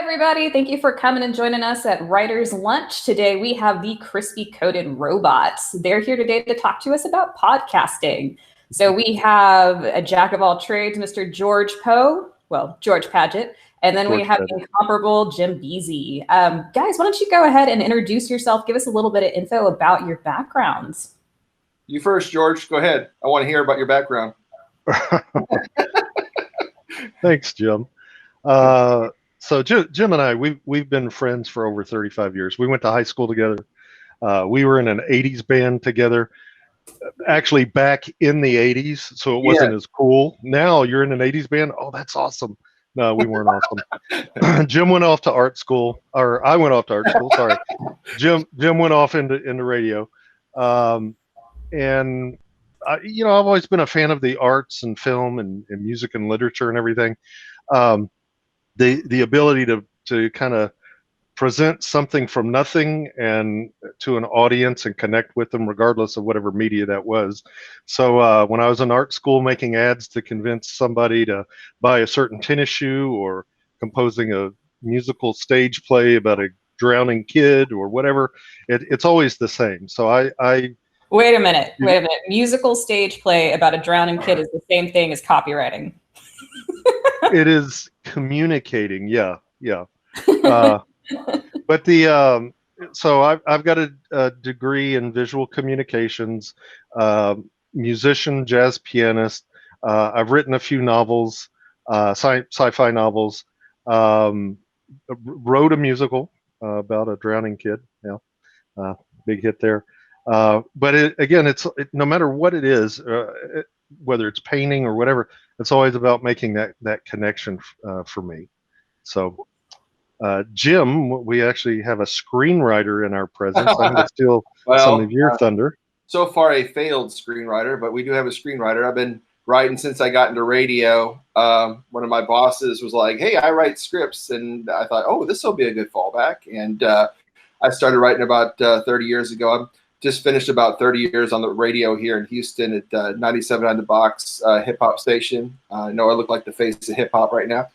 everybody. Thank you for coming and joining us at Writer's Lunch. Today we have the Crispy Coated Robots. They're here today to talk to us about podcasting. So we have a jack of all trades, Mr. George Padgett, and then we have the incomparable Jim Beazy. Guys, why don't you go ahead and introduce yourself? Give us a little bit of info about your backgrounds. You first, George. Go ahead. I want to hear about your background. Thanks, Jim. So Jim and I, we've been friends for over 35 years. We went to high school together. We were in an 80s band together, actually back in the 80s, so it wasn't as cool. Now you're in an 80s band. Oh, that's awesome. No, we weren't awesome. Jim went off to art school, or I went off to art school, sorry. Jim went off into radio. And I've always been a fan of the arts and film and music and literature and everything. The ability to kind of present something from nothing and to an audience and connect with them regardless of whatever media that was. So when I was in art school making ads to convince somebody to buy a certain tennis shoe, or composing a musical stage play about a drowning kid or whatever, it's always the same. So I Wait a minute. Musical stage play about a drowning kid is the same thing as copywriting. It is communicating, yeah. But so I've got a degree in visual communications, musician, jazz pianist. I've written a few novels, sci-fi novels. Wrote a musical about a drowning kid. Yeah, big hit there. But it's no matter what it is, whether it's painting or whatever, it's always about making that connection for me. So, Jim, we actually have a screenwriter in our presence. I'm going to steal some of your thunder. So far, a failed screenwriter, but we do have a screenwriter. I've been writing since I got into radio. One of my bosses was like, "Hey, I write scripts," and I thought, "Oh, this will be a good fallback." And I started writing about 30 years ago. I'm just finished about 30 years on the radio here in Houston at 97 on the Box hip hop station. I know I look like the face of hip hop right now.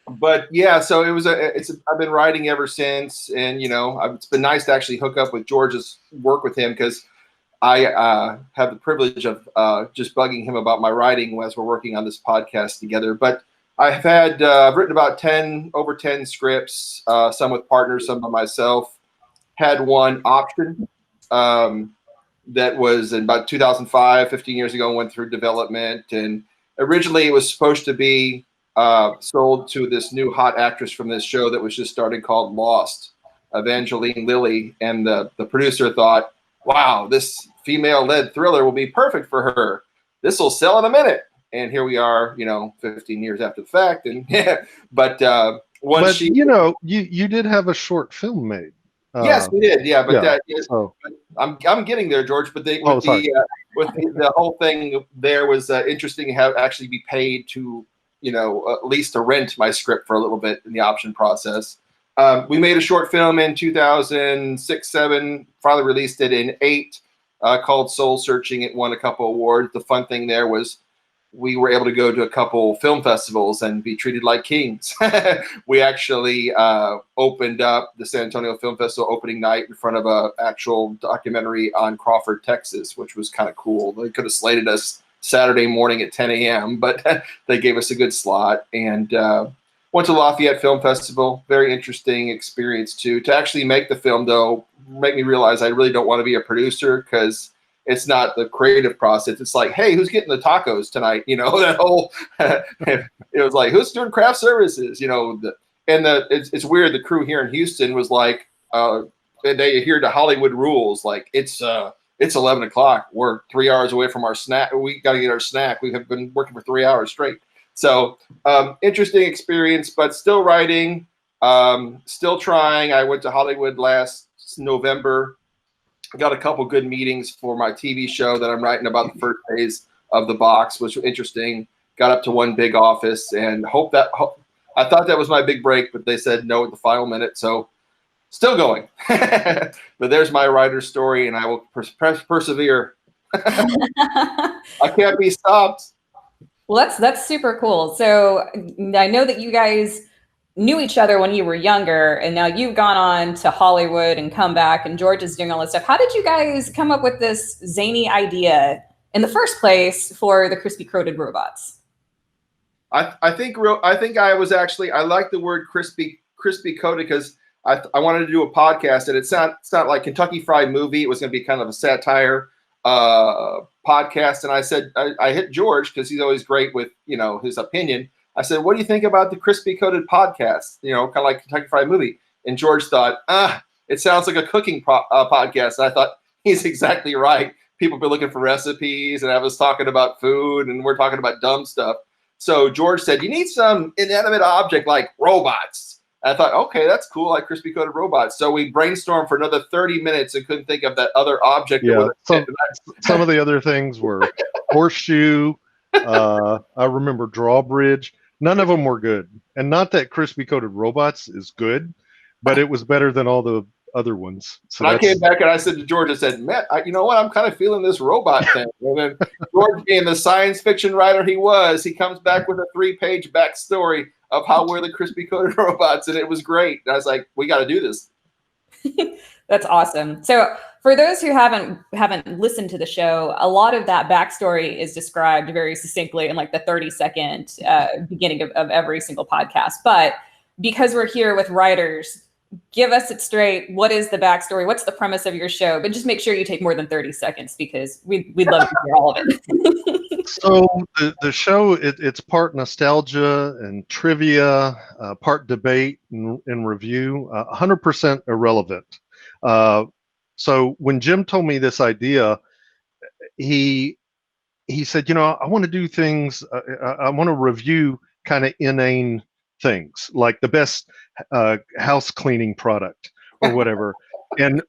But yeah, so I've been writing ever since, and it's been nice to actually hook up with George's work with him, because I have the privilege of just bugging him about my writing as we're working on this podcast together. But I've written about over 10 scripts, some with partners, some by myself. Had one option that was in about 2005, 15 years ago, went through development. And originally it was supposed to be sold to this new hot actress from this show that was just starting called Lost, Evangeline Lilly. And the producer thought, wow, this female-led thriller will be perfect for her. This will sell in a minute. And here we are, 15 years after the fact. And you did have a short film made. Yes, we did. Yeah, but I'm getting there, George. But the whole thing there was interesting to have actually be paid to, at least to rent my script for a little bit in the option process. We made a short film in 2006, 7. Finally released it in 2008, called Soul Searching. It won a couple awards. The fun thing there was we were able to go to a couple film festivals and be treated like kings. We actually opened up the San Antonio Film Festival opening night in front of an actual documentary on Crawford, Texas, which was kind of cool. They could have slated us Saturday morning at 10 a.m., but they gave us a good slot. And went to Lafayette Film Festival. Very interesting experience, too. To actually make the film, though, made me realize I really don't want to be a producer, because it's not the creative process. It's like, hey, who's getting the tacos tonight? That whole, it was like, who's doing craft services? It's weird. The crew here in Houston was like, they adhere to Hollywood rules. Like it's 11 o'clock. We're 3 hours away from our snack. We got to get our snack. We have been working for 3 hours straight. So interesting experience, but still writing, still trying. I went to Hollywood last November. Got a couple good meetings for my TV show that I'm writing about the first phase of The Box, which was interesting. Got up to one big office and I thought that was my big break, but they said no at the final minute. So still going. But there's my writer's story, and I will persevere. I can't be stopped. Well, that's super cool. So I know that you guys knew each other when you were younger, and now you've gone on to Hollywood and come back, and George is doing all this stuff. How did you guys come up with this zany idea in the first place for the crispy coated robots? I think I was actually, I like the word crispy coated because I wanted to do a podcast, and it's not like Kentucky Fried Movie. It was going to be kind of a satire podcast, and I said I hit George because he's always great with his opinion. I said, "What do you think about the crispy coated podcast? Kind of like Kentucky Fried Movie." And George thought, it sounds like a cooking podcast. And I thought he's exactly right. People be looking for recipes, and I was talking about food, and we're talking about dumb stuff. So George said, "You need some inanimate object like robots." And I thought, okay, that's cool, like crispy coated robots. So we brainstormed for another 30 minutes and couldn't think of that other object. Yeah, some of the other things were horseshoe. I remember drawbridge. None of them were good. And not that crispy coated robots is good, but it was better than all the other ones. So I came back and I said to George, I said, "Matt, you know what? I'm kind of feeling this robot thing." And then George, being the science fiction writer he was, he comes back with a 3-page backstory of how we're the crispy coated robots, and it was great. And I was like, "We got to do this." That's awesome. So for those who haven't listened to the show, a lot of that backstory is described very succinctly in like the 30-second beginning of every single podcast. But because we're here with writers, give us it straight. What is the backstory? What's the premise of your show? But just make sure you take more than 30 seconds because we'd love to hear all of it. So the show, it's part nostalgia and trivia, part debate and review, 100% irrelevant. So when Jim told me this idea, he said, I want to do things, I want to review kind of inane things, like the best house cleaning product or whatever.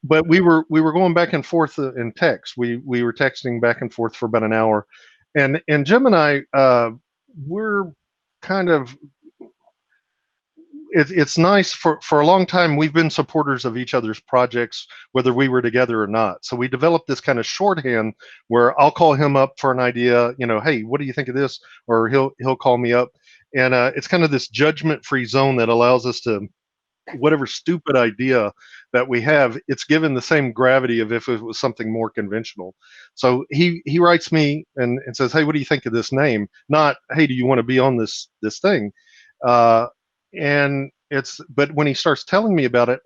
But we were going back and forth in text. We were texting back and forth for about an hour, and Jim and I, we're kind of, it's nice. For a long time we've been supporters of each other's projects, whether we were together or not. So we developed this kind of shorthand where I'll call him up for an idea, hey, what do you think of this? Or he'll call me up, and it's kind of this judgment-free zone that allows us to, whatever stupid idea that we have, it's given the same gravity of if it was something more conventional. So he writes me and says, hey, what do you think of this name? Not, hey, do you want to be on this thing? But when he starts telling me about it,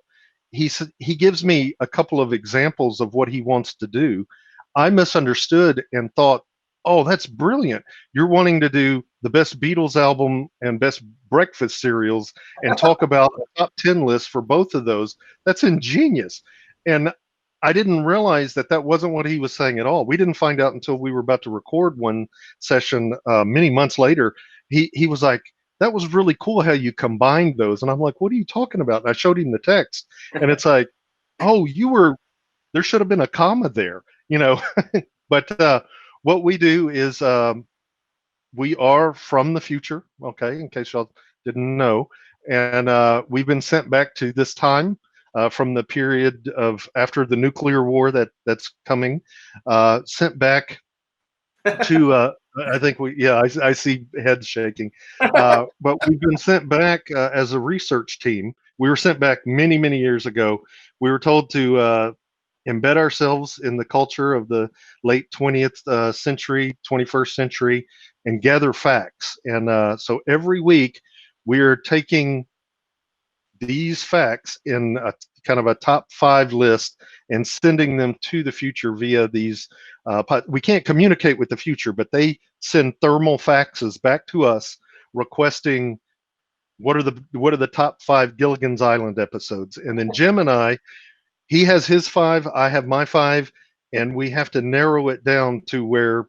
he gives me a couple of examples of what he wants to do. I misunderstood and thought, oh, that's brilliant. You're wanting to do the best Beatles album and best breakfast cereals and talk about a top 10 list for both of those. That's ingenious. And I didn't realize that wasn't what he was saying at all. We didn't find out until we were about to record one session many months later. He was like, that was really cool how you combined those. And I'm like, what are you talking about? And I showed him the text, and it's like, oh, there should have been a comma there, But what we do is we are from the future, okay, in case y'all didn't know. And we've been sent back to this time from the period of after the nuclear war that's coming, sent back to I think I see heads shaking. But we've been sent back as a research team. We were sent back many, many years ago. We were told to embed ourselves in the culture of the late 20th century, 21st century, and gather facts. And so every week we're taking these facts in a kind of a top 5 list and sending them to the future via these. We can't communicate with the future, but they send thermal faxes back to us requesting what are the top 5 Gilligan's Island episodes. And then Jim and I, he has his 5, I have my 5, and we have to narrow it down to where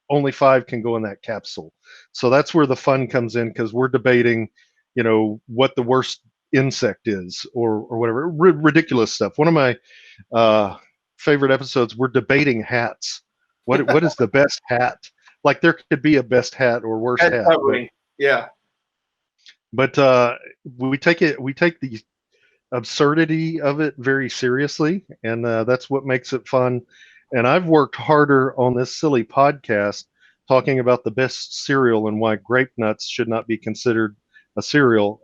only 5 can go in that capsule. So that's where the fun comes in, because we're debating, what the worst insect is or whatever ridiculous stuff. One of my favorite episodes, we're debating hats. What is the best hat? Like there could be a best hat or worst hat. But, yeah. But we take the absurdity of it very seriously, and that's what makes it fun. And I've worked harder on this silly podcast talking about the best cereal and why grape nuts should not be considered a cereal,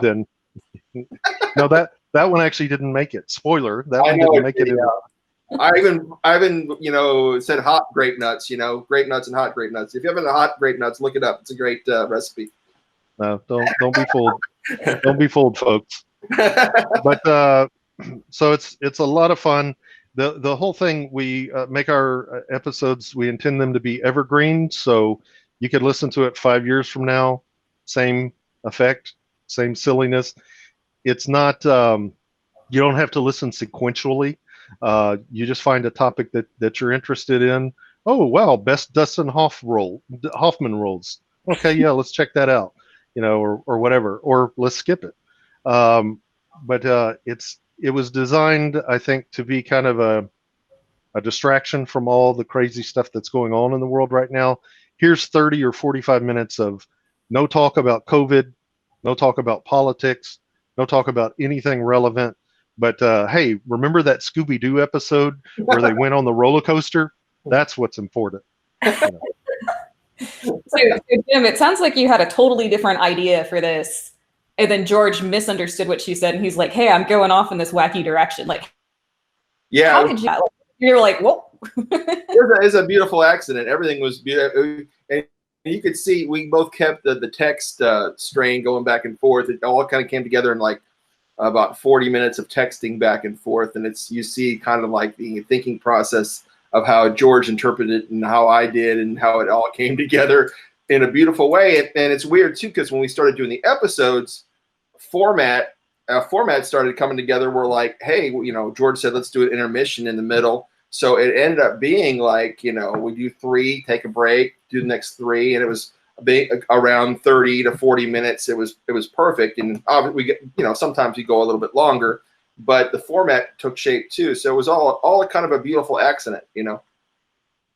then no, that one actually didn't make it. Spoiler, that one didn't make it. I even said hot grape nuts, grape nuts and hot grape nuts. If you haven't had hot grape nuts, look it up. It's a great recipe. No, don't be fooled. Don't be fooled, folks. But so it's a lot of fun. The whole thing, we make our episodes, we intend them to be evergreen, so you could listen to it 5 years from now, same effect, same silliness. It's not, you don't have to listen sequentially. You just find a topic that you're interested in. Oh, wow, best Dustin Hoffman roles. Okay, yeah, let's check that out, or whatever, or let's skip it. But it was designed, I think, to be kind of a distraction from all the crazy stuff that's going on in the world right now. Here's 30 or 45 minutes of no talk about COVID, no talk about politics, no talk about anything relevant. But hey, remember that Scooby-Doo episode where they went on the roller coaster? That's what's important. So, Jim, it sounds like you had a totally different idea for this. And then George misunderstood what she said, and he's like, "Hey, I'm going off in this wacky direction." Like, yeah, how did you? You're like, "Whoa!" It's a beautiful accident. Everything was beautiful, and you could see we both kept the text strain going back and forth. It all kind of came together in like about 40 minutes of texting back and forth, and you see kind of like the thinking process of how George interpreted it and how I did, and how it all came together in a beautiful way. And it's weird too, because when we started doing the episodes, format started coming together. We're like, hey, George said, let's do an intermission in the middle. So it ended up being like, we do 3, take a break, do the next 3. And it was around 30 to 40 minutes. It was perfect. And we get, sometimes we go a little bit longer, but the format took shape too. So it was all kind of a beautiful accident,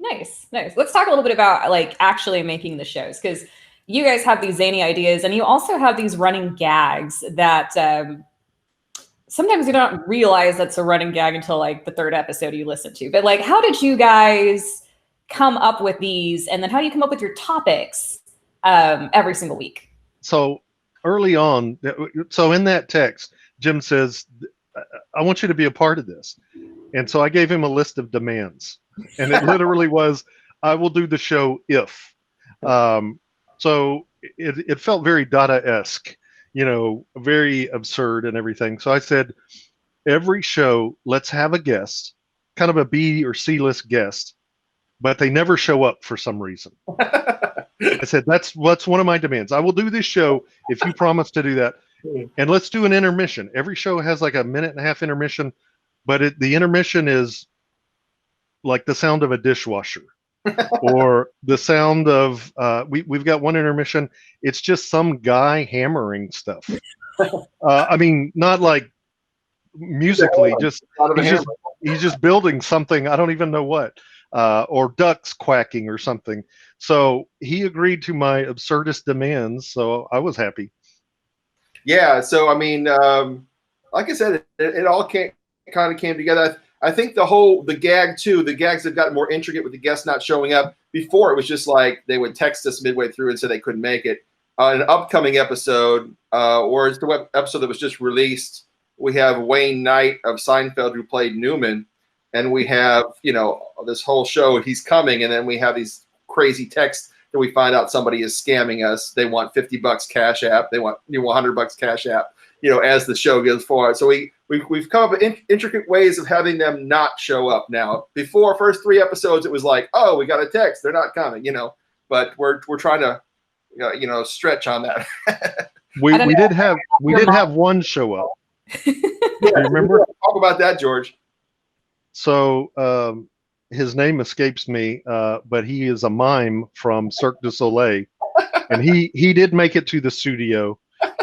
Nice. Let's talk a little bit about like actually making the shows, because you guys have these zany ideas, and you also have these running gags that sometimes you don't realize that's a running gag until like the 3rd episode you listen to. But like, how did you guys come up with these, and then how do you come up with your topics every single week? So early on, so in that text, Jim says, "I want you to be a part of this," and so I gave him a list of demands. And it literally was, I will do the show if. So it felt very Dada-esque, very absurd and everything. So I said, every show, let's have a guest, kind of a B or C list guest, but they never show up for some reason. I said, that's one of my demands. I will do this show if you promise to do that. And let's do an intermission. Every show has like a 1.5-minute intermission, but the intermission is like the sound of a dishwasher or the sound of we've got one intermission, it's just some guy hammering stuff. I mean, not like musically, just he's just building something, I don't even know what, or ducks quacking or something. So he agreed to my absurdist demands, so I was happy. Yeah, so I mean, like I said, it all kind of came together. I think the gags have gotten more intricate with the guests not showing up. Before, it was just like they would text us midway through and say they couldn't make it. An upcoming episode, or it's the episode that was just released, we have Wayne Knight of Seinfeld, who played Newman, and we have, this whole show, he's coming, and then we have these crazy texts that we find out somebody is scamming us. They want $50 Cash App. They want $100 Cash App, as the show goes forward. So we've come up with intricate ways of having them not show up now. Before, first 3 episodes, it was like, oh, we got a text, they're not coming, but we're trying to stretch on that. we did have one show up. Yeah, remember? Talk about that, George. So his name escapes me, but he is a mime from Cirque du Soleil, and he did make it to the studio,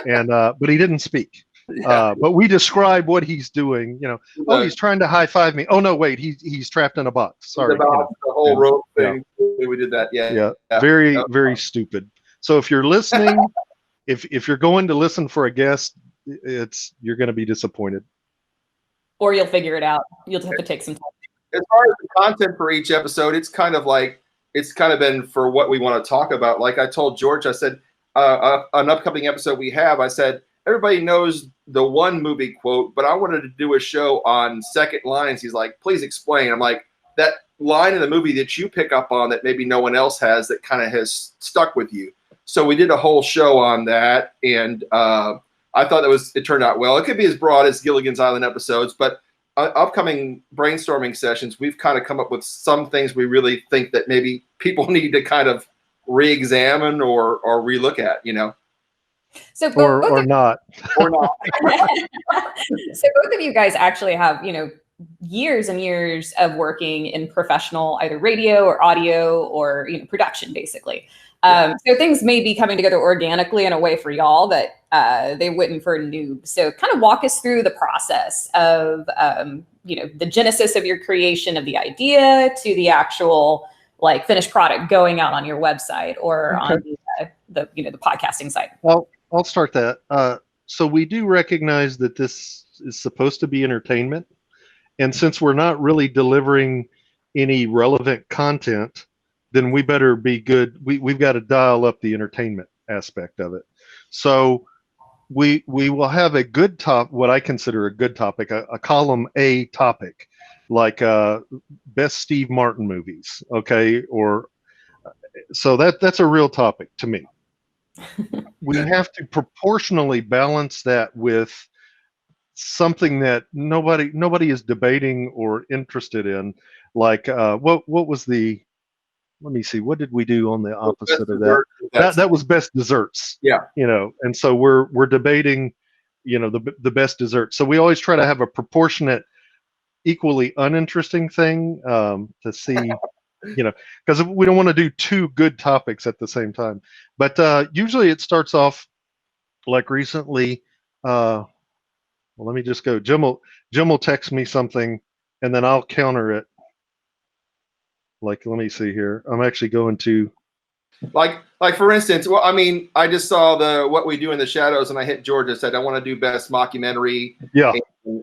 and but he didn't speak. Yeah. But we describe what he's doing. Oh, he's trying to high five me. Oh no, wait, he's trapped in a box. Sorry, the whole rope thing. Yeah. We did that. Yeah. Very stupid. So if you're listening, if you're going to listen for a guest, you're going to be disappointed. Or you'll figure it out. You'll have to take some time. As far as the content for each episode, it's kind of like it's kind of been for what we want to talk about. Like I told George, I said, an upcoming episode we have, I said, everybody knows the one movie quote, but I wanted to do a show on second lines. He's like, please explain. I'm like, that line in the movie that you pick up on that maybe no one else has that kind of has stuck with you. So we did a whole show on that, and I thought it turned out well. It could be as broad as Gilligan's Island episodes, but upcoming brainstorming sessions, we've kind of come up with some things we really think that maybe people need to kind of re-examine or relook at, you know. So or not. So both of you guys actually have, you know, years and years of working in professional either radio or audio or, you know, production, basically. So things may be coming together organically in a way for y'all that they wouldn't for a noob. So kind of walk us through the process of, you know, the genesis of your creation of the idea to the actual like finished product going out on your website or on the you know, the podcasting site. Well, I'll start that. So we do recognize that this is supposed to be entertainment. And since we're not really delivering any relevant content, then we better be good. We've got to dial up the entertainment aspect of it. So we will have a good what I consider a good topic, a column A topic, like best Steve Martin movies. Okay. Or so that's a real topic to me. We have to proportionally balance that with something that nobody is debating or interested in. Like what was the, let me see, what did we do on the opposite of that? That was best desserts. Yeah. You know, and so we're debating, you know, the best dessert. So we always try to have a proportionate, equally uninteresting thing to see, you know, because we don't want to do two good topics at the same time. But usually it starts off like recently. Well, let me just go. Jim will text me something, and then I'll counter it. Like, let me see here. I'm actually going to. Like for instance, well, I mean, I just saw the What We Do in the Shadows, and I hit George and said I want to do best mockumentary,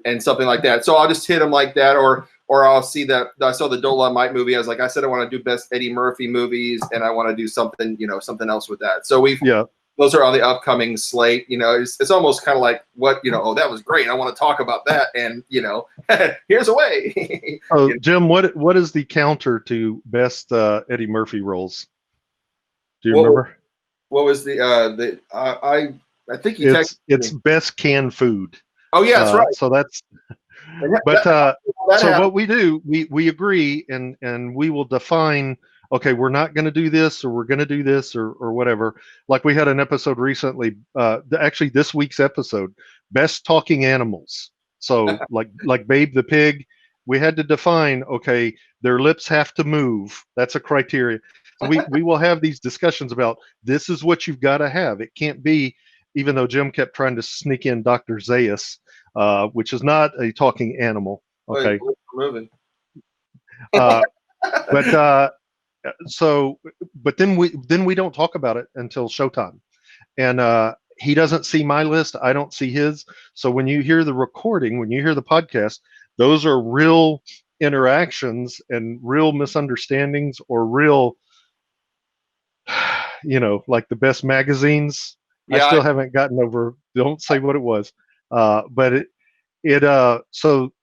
and something like that. So I'll just hit him like that, or I'll see that I saw the Dolomite movie. I said I want to do best Eddie Murphy movies, and I want to do something, you know, something else with that. So those are on the upcoming slate. You know, it's almost kind of like what, you know, oh, that was great, I want to talk about that, and you know, here's a way. Oh, you know? Jim, what is the counter to best Eddie Murphy roles? Do you remember? What was the I think you texted it's me. Best canned food. Oh yeah, that's right. So that's so what we do, we agree, and we will define, okay, we're not going to do this, or we're going to do this, or whatever. Like we had an episode recently, actually this week's episode, best talking animals. So like Babe the pig, we had to define, okay, their lips have to move. That's a criteria. So we will have these discussions about this is what you've got to have. It can't be, even though Jim kept trying to sneak in Dr. Zaius, which is not a talking animal. Okay. Moving. But then we don't talk about it until showtime, and he doesn't see my list, I don't see his. So when you hear the recording, when you hear the podcast, those are real interactions and real misunderstandings, or real, you know, like the best magazines. I still haven't gotten over, don't say what it was, but so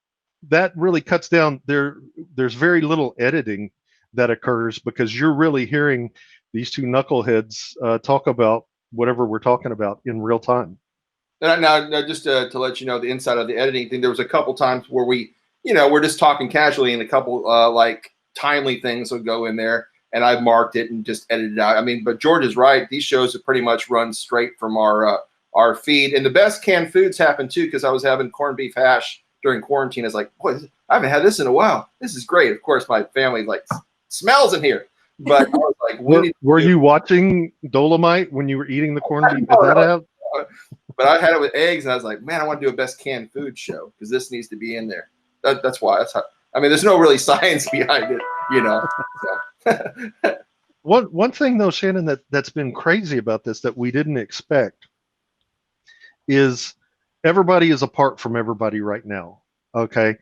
that really cuts down there's very little editing that occurs, because you're really hearing these two knuckleheads talk about whatever we're talking about in real time. Now just to let you know the inside of the editing thing, there was a couple times where we, you know, we're just talking casually, and a couple like timely things will go in there, and I've marked it and just edited it out. I mean, but George is right. These shows have pretty much run straight from our feed. And the best canned foods happen too, because I was having corned beef hash during quarantine. I was like, boy, I haven't had this in a while. This is great. Of course, my family like smells in here. But I was like, were you watching Dolomite when you were eating the corned beef? But I had it with eggs, and I was like, man, I want to do a best canned food show, because this needs to be in there. That's why. That's how. I mean, there's no really science behind it, you know. So. One thing though, Shannon, that's been crazy about this that we didn't expect is everybody is apart from everybody right now. Okay,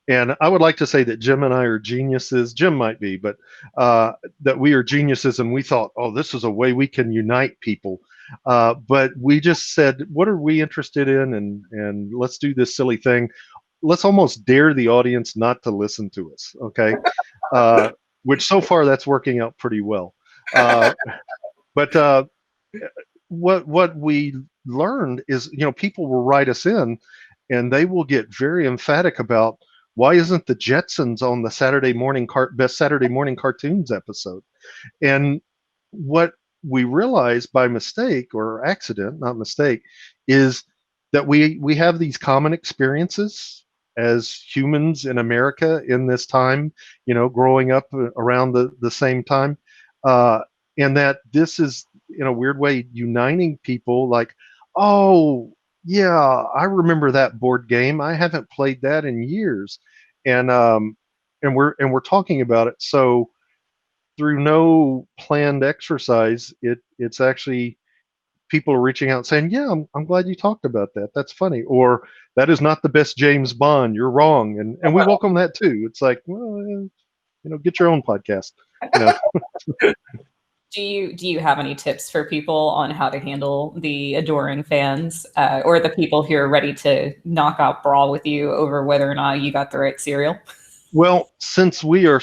And I would like to say that Jim and I are geniuses. Jim might be, but that we are geniuses, and we thought, oh, this is a way we can unite people. But we just said, what are we interested in? And let's do this silly thing. Let's almost dare the audience not to listen to us, okay? Which so far that's working out pretty well. But what we learned is, people will write us in, and they will get very emphatic about, why isn't the Jetsons on the best Saturday morning cartoons episode? And what we realized by mistake or accident, not mistake, is that we have these common experiences as humans in America in this time, growing up around the same time, and that this is, in a weird way, uniting people. Like, oh yeah, I remember that board game. I haven't played that in years, and we're talking about it. So through no planned exercise, it's actually people are reaching out saying, yeah, I'm glad you talked about that. That's funny. Or that is not the best James Bond. You're wrong. And we welcome that too. It's like, well, get your own podcast. Do you have any tips for people on how to handle the adoring fans, or the people who are ready to knock out brawl with you over whether or not you got the right cereal? Well, since we're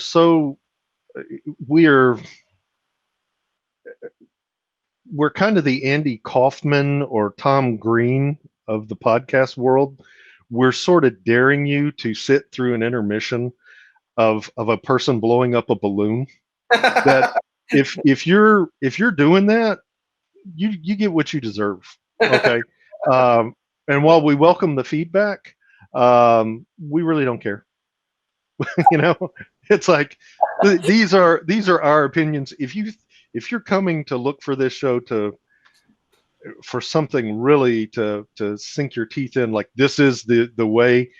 kind of the Andy Kaufman or Tom Green of the podcast world, we're sort of daring you to sit through an intermission of a person blowing up a balloon. That if you're doing that, you get what you deserve. Okay. And while we welcome the feedback, we really don't care. It's like, these are our opinions. If you're coming to look for this show for something really to sink your teeth in, like this is the way,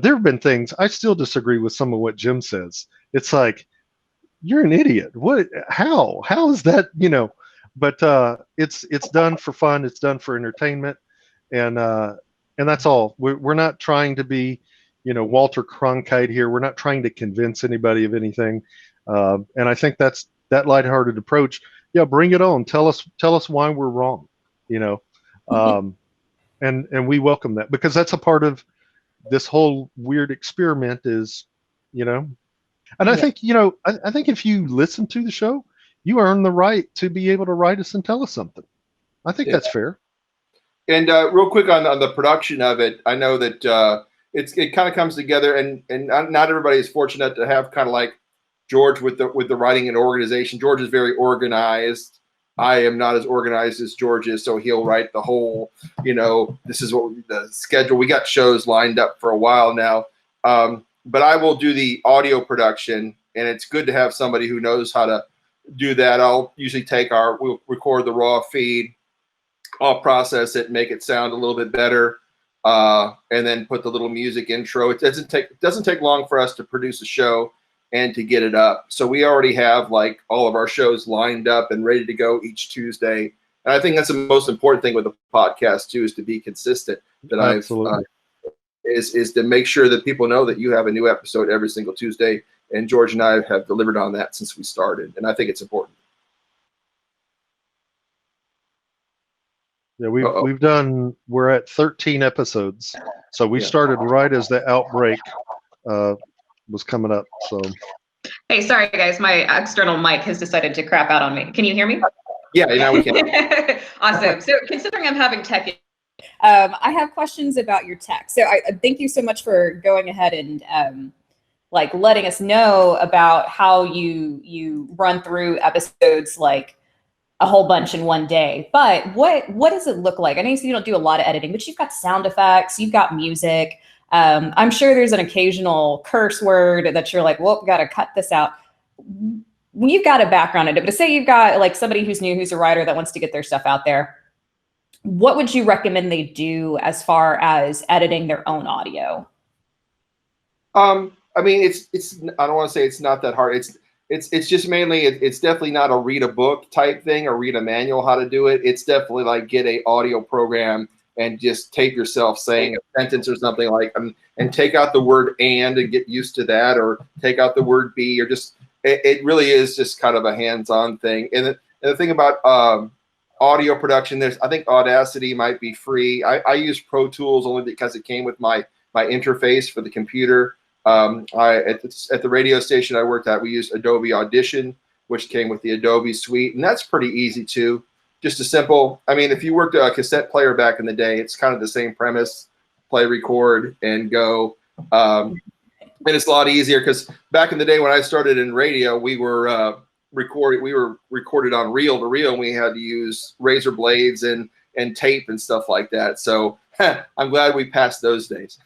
there have been things I still disagree with some of what Jim says. It's like, you're an idiot. How is that? But it's done for fun. It's done for entertainment, and that's all. We're not trying to be, Walter Cronkite here. We're not trying to convince anybody of anything. And I think that's that lighthearted approach. Yeah, bring it on. Tell us why we're wrong. And we welcome that, because that's a part of this whole weird experiment. Is, and I think, I think if you listen to the show, you earn the right to be able to write us and tell us something. I think that's fair. And real quick on the production of it, I know that it kind of comes together, and not everybody is fortunate to have kind of like George with the writing and organization. George is very organized. I am not as organized as George is, so he'll write the whole, this is what the schedule. We got shows lined up for a while now. But I will do the audio production, and it's good to have somebody who knows how to do that. I'll usually we'll record the raw feed, I'll process it, make it sound a little bit better, and then put the little music intro. It doesn't take long for us to produce a show and to get it up. So we already have like all of our shows lined up and ready to go each Tuesday. And I think that's the most important thing with the podcast too, is to be consistent. Absolutely. Is to make sure that people know that you have a new episode every single Tuesday. And George and I have delivered on that since we started. And I think it's important. Yeah, we're at 13 episodes. So we started right as the outbreak was coming up. So. Hey, sorry guys, my external mic has decided to crap out on me. Can you hear me? Yeah, now we can. Awesome. So considering I'm having tech, I have questions about your tech. So I thank you so much for going ahead and like letting us know about how you run through episodes like a whole bunch in one day. But what does it look like? I know you don't do a lot of editing, but you've got sound effects, you've got music. I'm sure there's an occasional curse word that you're like, well, got to cut this out. When you've got a background in it, but say you've got like somebody who's new, who's a writer that wants to get their stuff out there, what would you recommend they do as far as editing their own audio? I mean, it's I don't want to say it's not that hard. It's just mainly, it's definitely not a read a book type thing or read a manual how to do it. It's definitely like get a audio program and just tape yourself saying a sentence or something like, and take out the word and get used to that, or take out the word be, or just, it really is just kind of a hands-on thing. And the thing about audio production, I think Audacity might be free. I use Pro Tools only because it came with my interface for the computer. At the radio station I worked at, we used Adobe Audition, which came with the Adobe suite, and that's pretty easy too. Just a simple, I mean, if you worked a cassette player back in the day, it's kind of the same premise: play, record, and go. And it's a lot easier because back in the day when I started in radio, we were recorded on reel to reel, and we had to use razor blades and tape and stuff like that. So I'm glad we passed those days.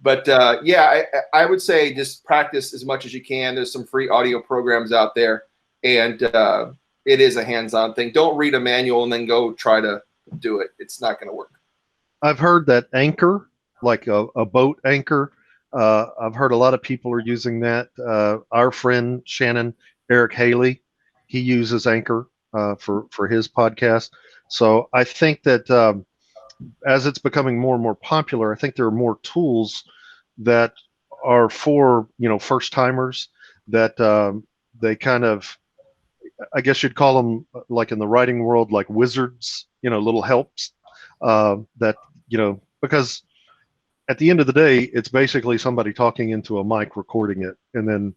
But yeah, I would say just practice as much as you can. There's some free audio programs out there, and it is a hands-on thing. Don't read a manual and then go try to do it. It's not going to work. I've heard that Anchor, like a boat anchor, I've heard a lot of people are using that. Our friend Shannon Eric Haley, he uses Anchor for his podcast. So I think that as it's becoming more and more popular, I think there are more tools that are for, first timers, that they kind of, I guess you'd call them, like in the writing world, like wizards, little helps that, because at the end of the day, it's basically somebody talking into a mic, recording it, and then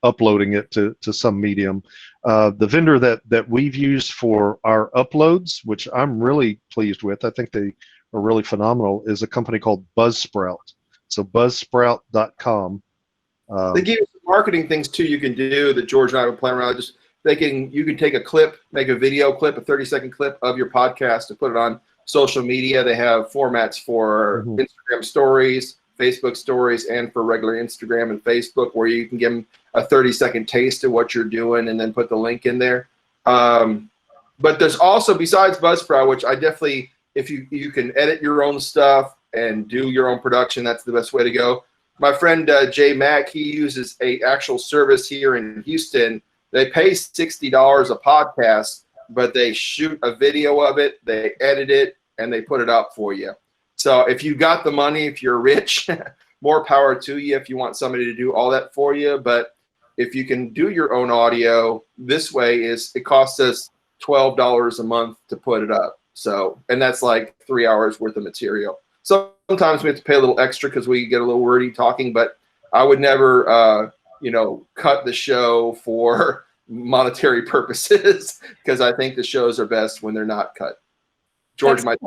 uploading it to some medium. The vendor that we've used for our uploads, which I'm really pleased with, I think they are really phenomenal, is a company called Buzzsprout. So buzzsprout.com. They give you some marketing things too you can do that George and I were playing around. You can take a clip, make a video clip, a 30-second clip of your podcast, and put it on social media. They have formats for Instagram stories, Facebook stories, and for regular Instagram and Facebook, where you can give them a 30-second taste of what you're doing and then put the link in there. But there's also, besides Buzzsprout, which I definitely, if you can edit your own stuff and do your own production, that's the best way to go. My friend Jay Mack, he uses a actual service here in Houston. They pay $60 a podcast, but they shoot a video of it, they edit it, and they put it out for you. So if you got the money, if you're rich, more power to you if you want somebody to do all that for you. But if you can do your own audio, this way it costs us $12 a month to put it up. So, and that's like 3 hours worth of material. Sometimes we have to pay a little extra because we get a little wordy talking, but I would never, cut the show for monetary purposes, because I think the shows are best when they're not cut. George might.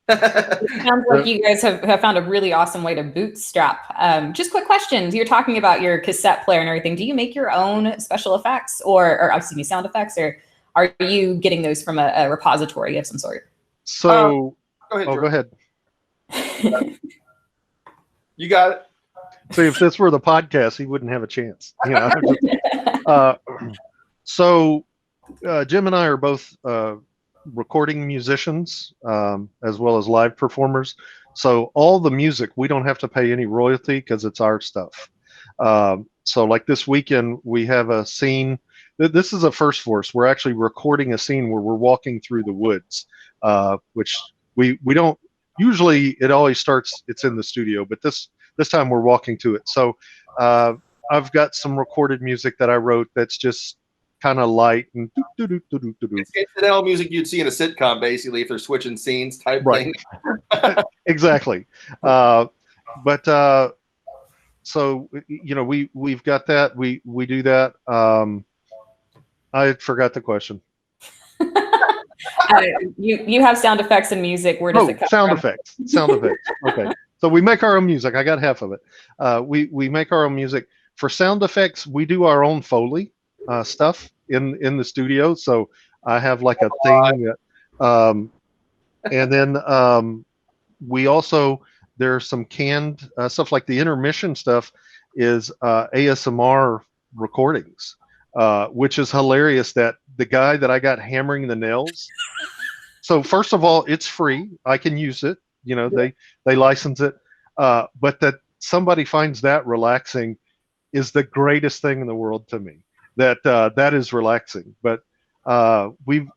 It sounds like you guys have found a really awesome way to bootstrap. Just quick questions. You're talking about your cassette player and everything. Do you make your own special effects or sound effects, or are you getting those from a repository of some sort? So, go ahead. You got it. See, if this were the podcast, he wouldn't have a chance. So Jim and I are both recording musicians, as well as live performers. So all the music, we don't have to pay any royalty because it's our stuff. So like this weekend, we have a scene. This is a first for us. We're actually recording a scene where we're walking through the woods, which we don't usually. It always starts. It's in the studio, but this time we're walking to it. So I've got some recorded music that I wrote that's just kind of light and it's incidental music you'd see in a sitcom, basically, if they're switching scenes type thing. Exactly. So we've got that. We do that. I forgot the question. You have sound effects and music. Where does it come sound from? effects. Sound effects. Okay. So we make our own music. I got half of it. We make our own music. For sound effects, we do our own Foley stuff in the studio. So I have like a thing that, and then we also, there's some canned stuff, like the intermission stuff is ASMR recordings, which is hilarious, that the guy that I got hammering the nails. So first of all, it's free. I can use it. They license it. But that somebody finds that relaxing is the greatest thing in the world to me. That is relaxing. But we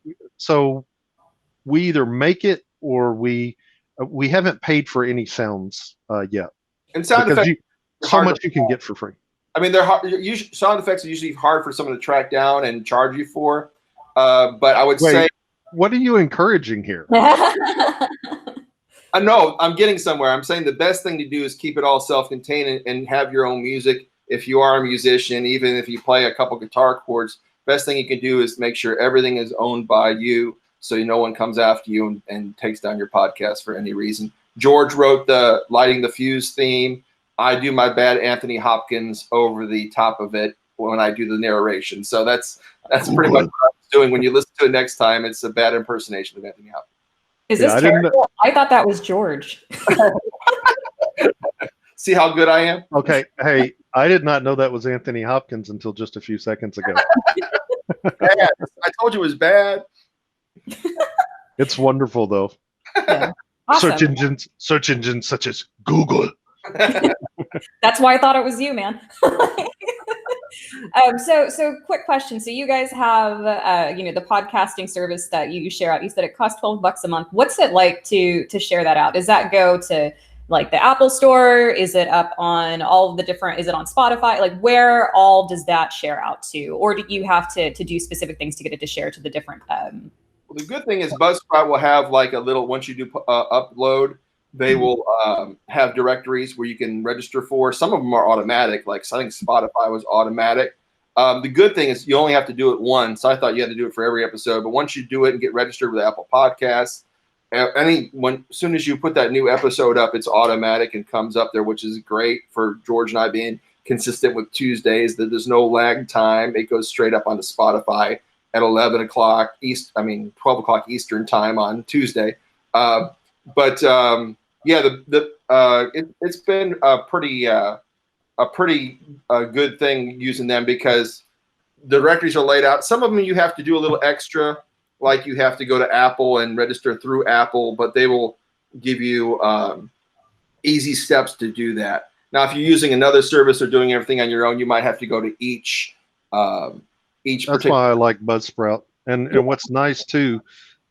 either make it or we we haven't paid for any sounds yet. And sound because effects, so much you can get for free. I mean, they're hard. Sound effects are usually hard for someone to track down and charge you for. But I would say, what are you encouraging here? No, I'm getting somewhere. I'm saying the best thing to do is keep it all self-contained and have your own music. If you are a musician, even if you play a couple guitar chords, best thing you can do is make sure everything is owned by you, so no one comes after you and takes down your podcast for any reason. George wrote the Lighting the Fuse theme. I do my bad Anthony Hopkins over the top of it when I do the narration. So that's pretty much what I was doing. When you listen to it next time, it's a bad impersonation of Anthony Hopkins. Is this terrible? I thought that was George. See how good I am? Okay. Hey, I did not know that was Anthony Hopkins until just a few seconds ago. Bad. I told you it was bad. It's wonderful, though. Yeah. Awesome. Search engines such as Google. That's why I thought it was you, man. So quick question. So you guys have, the podcasting service that you share out. You said it costs $12 a month. What's it like to share that out? Does that go to like the Apple Store? Is it up on all of the different? Is it on Spotify? Like where all does that share out to? Or do you have to do specific things to get it to share to the different? Well, the good thing is Buzzsprout will have like a little. Once you do upload, they will have directories where you can register for. Some of them are automatic. Like I think Spotify was automatic. The good thing is you only have to do it once. I thought you had to do it for every episode, but once you do it and get registered with Apple Podcasts, as soon as you put that new episode up, it's automatic and comes up there, which is great for George and I being consistent with Tuesdays. That there's no lag time. It goes straight up onto Spotify at 11 o'clock 12 o'clock Eastern time on Tuesday. It's been a pretty good thing using them because the directories are laid out. Some of them you have to do a little extra, like you have to go to Apple and register through Apple, but they will give you easy steps to do that. Now, if you're using another service or doing everything on your own, you might have to go to each. That's why I like Buzzsprout. And what's nice too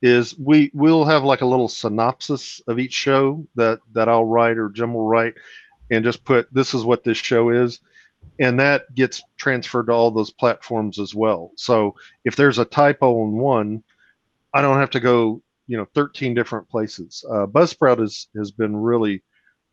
is we'll have like a little synopsis of each show that I'll write or Jim will write and just put, this is what this show is. And that gets transferred to all those platforms as well. So if there's a typo in one, I don't have to go, 13 different places. Buzzsprout has been really,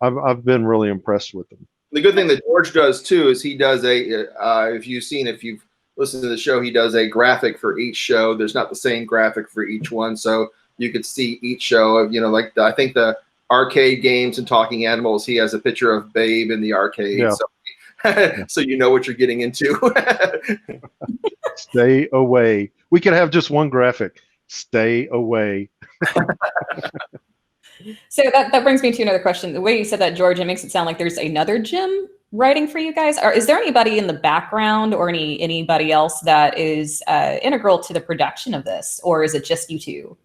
I've been really impressed with them. The good thing that George does too is he does if you've listened to the show, he does a graphic for each show. There's not the same graphic for each one, so you could see each show. I think the arcade games and talking animals, he has a picture of Babe in the arcade. Yeah. So you know what you're getting into. Stay away. We could have just one graphic. Stay away. So that brings me to another question. The way you said that, George, it makes it sound like there's another Jim writing for you guys. Or is there anybody in the background or anybody else that is integral to the production of this, or is it just you two?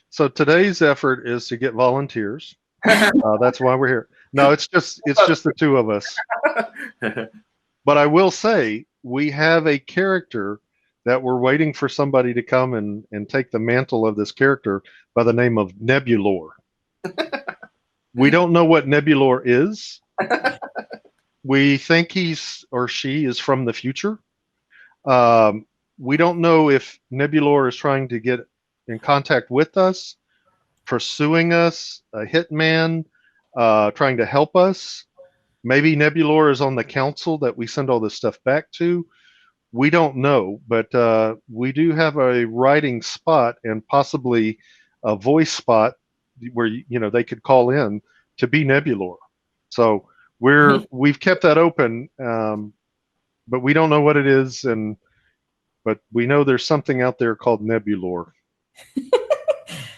So today's effort is to get volunteers. That's why we're here. No, it's just the two of us. But I will say we have a character that we're waiting for somebody to come and take the mantle of this character by the name of Nebulor. We don't know what Nebulor is. We think he's or she is from the future. We don't know if Nebulor is trying to get in contact with us, pursuing us, a hitman, trying to help us. Maybe Nebulor is on the council that we send all this stuff back to. We don't know, but we do have a writing spot and possibly a voice spot where they could call in to be Nebulor. So we've kept that open, but we don't know what it is, but we know there's something out there called Nebulor.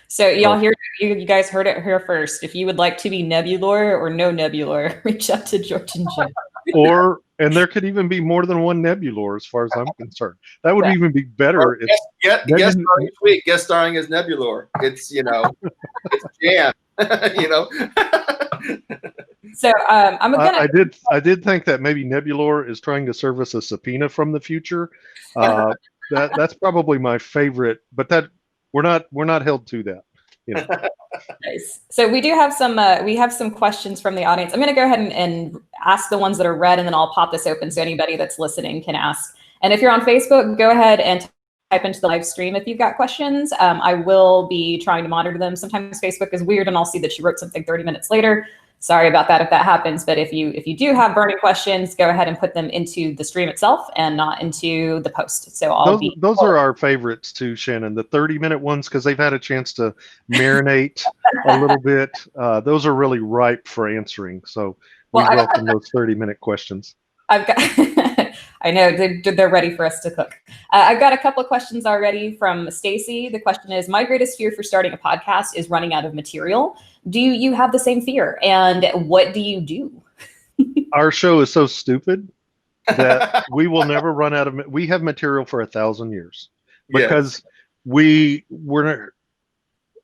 So you guys heard it here first. If you would like to be Nebulor or no Nebulor, reach out to George and Jim. And there could even be more than one Nebulor, as far as I'm concerned. That would even be better. Guest starring as Nebulor. It's it's Jan. So I did think that maybe Nebulor is trying to serve us a subpoena from the future. That's probably my favorite, but that we're not held to that. You know. Nice. So we do have some questions from the audience. I'm going to go ahead and ask the ones that are read, and then I'll pop this open so anybody that's listening can ask. And if you're on Facebook, go ahead and type into the live stream if you've got questions. I will be trying to monitor them. Sometimes Facebook is weird, and I'll see that you wrote something 30 minutes later. Sorry about that if that happens. But if you do have burning questions, go ahead and put them into the stream itself and not into the post. So those are our favorites too, Shannon. The 30-minute ones, because they've had a chance to marinate a little bit. Those are really ripe for answering. So we welcome those 30-minute questions. I've got, I know they're ready for us to cook. I've got a couple of questions already from Stacy. The question is, my greatest fear for starting a podcast is running out of material. Do you have the same fear? And what do you do? Our show is so stupid that we will never run out of, we have material for 1,000 years because we're,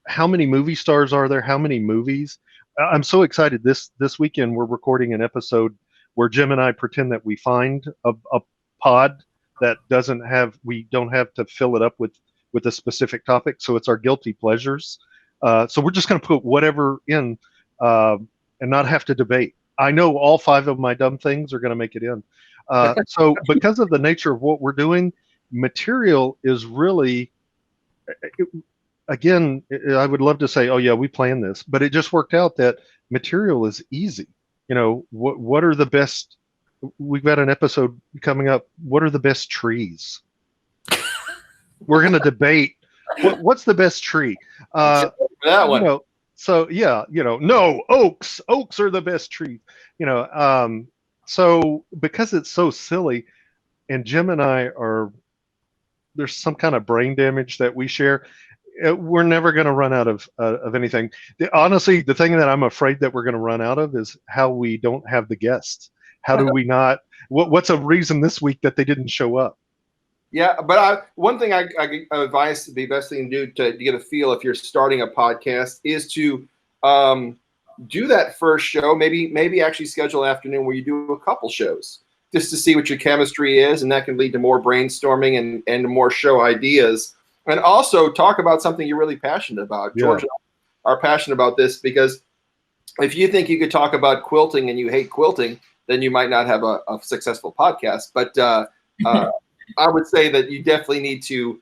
how many movie stars are there? How many movies? I'm so excited. This weekend, we're recording an episode where Jim and I pretend that we find a pod that we don't have to fill it up with a specific topic. So it's our guilty pleasures. So we're just going to put whatever in and not have to debate. I know all 5 of my dumb things are going to make it in. So because of the nature of what we're doing, material is really, again, I would love to say, oh yeah, we planned this, but it just worked out that material is easy. You know, what are the best, we've got an episode coming up, what are the best trees? We're going to debate what's the best tree. That one. You know, so yeah, you know, no, oaks are the best trees. You know, so because it's so silly, and Jim and I there's some kind of brain damage that we share. We're never going to run out of anything. Honestly, the thing that I'm afraid that we're going to run out of is how we don't have the guests. How do we not? What's a reason this week that they didn't show up? Yeah, but one thing I advise the best thing to do to get a feel if you're starting a podcast is to do that first show. Maybe actually schedule an afternoon where you do a couple shows just to see what your chemistry is, and that can lead to more brainstorming and more show ideas. And also talk about something you're really passionate about. Yeah. George and I are passionate about this because if you think you could talk about quilting and you hate quilting, then you might not have a successful podcast. But I would say that you definitely need to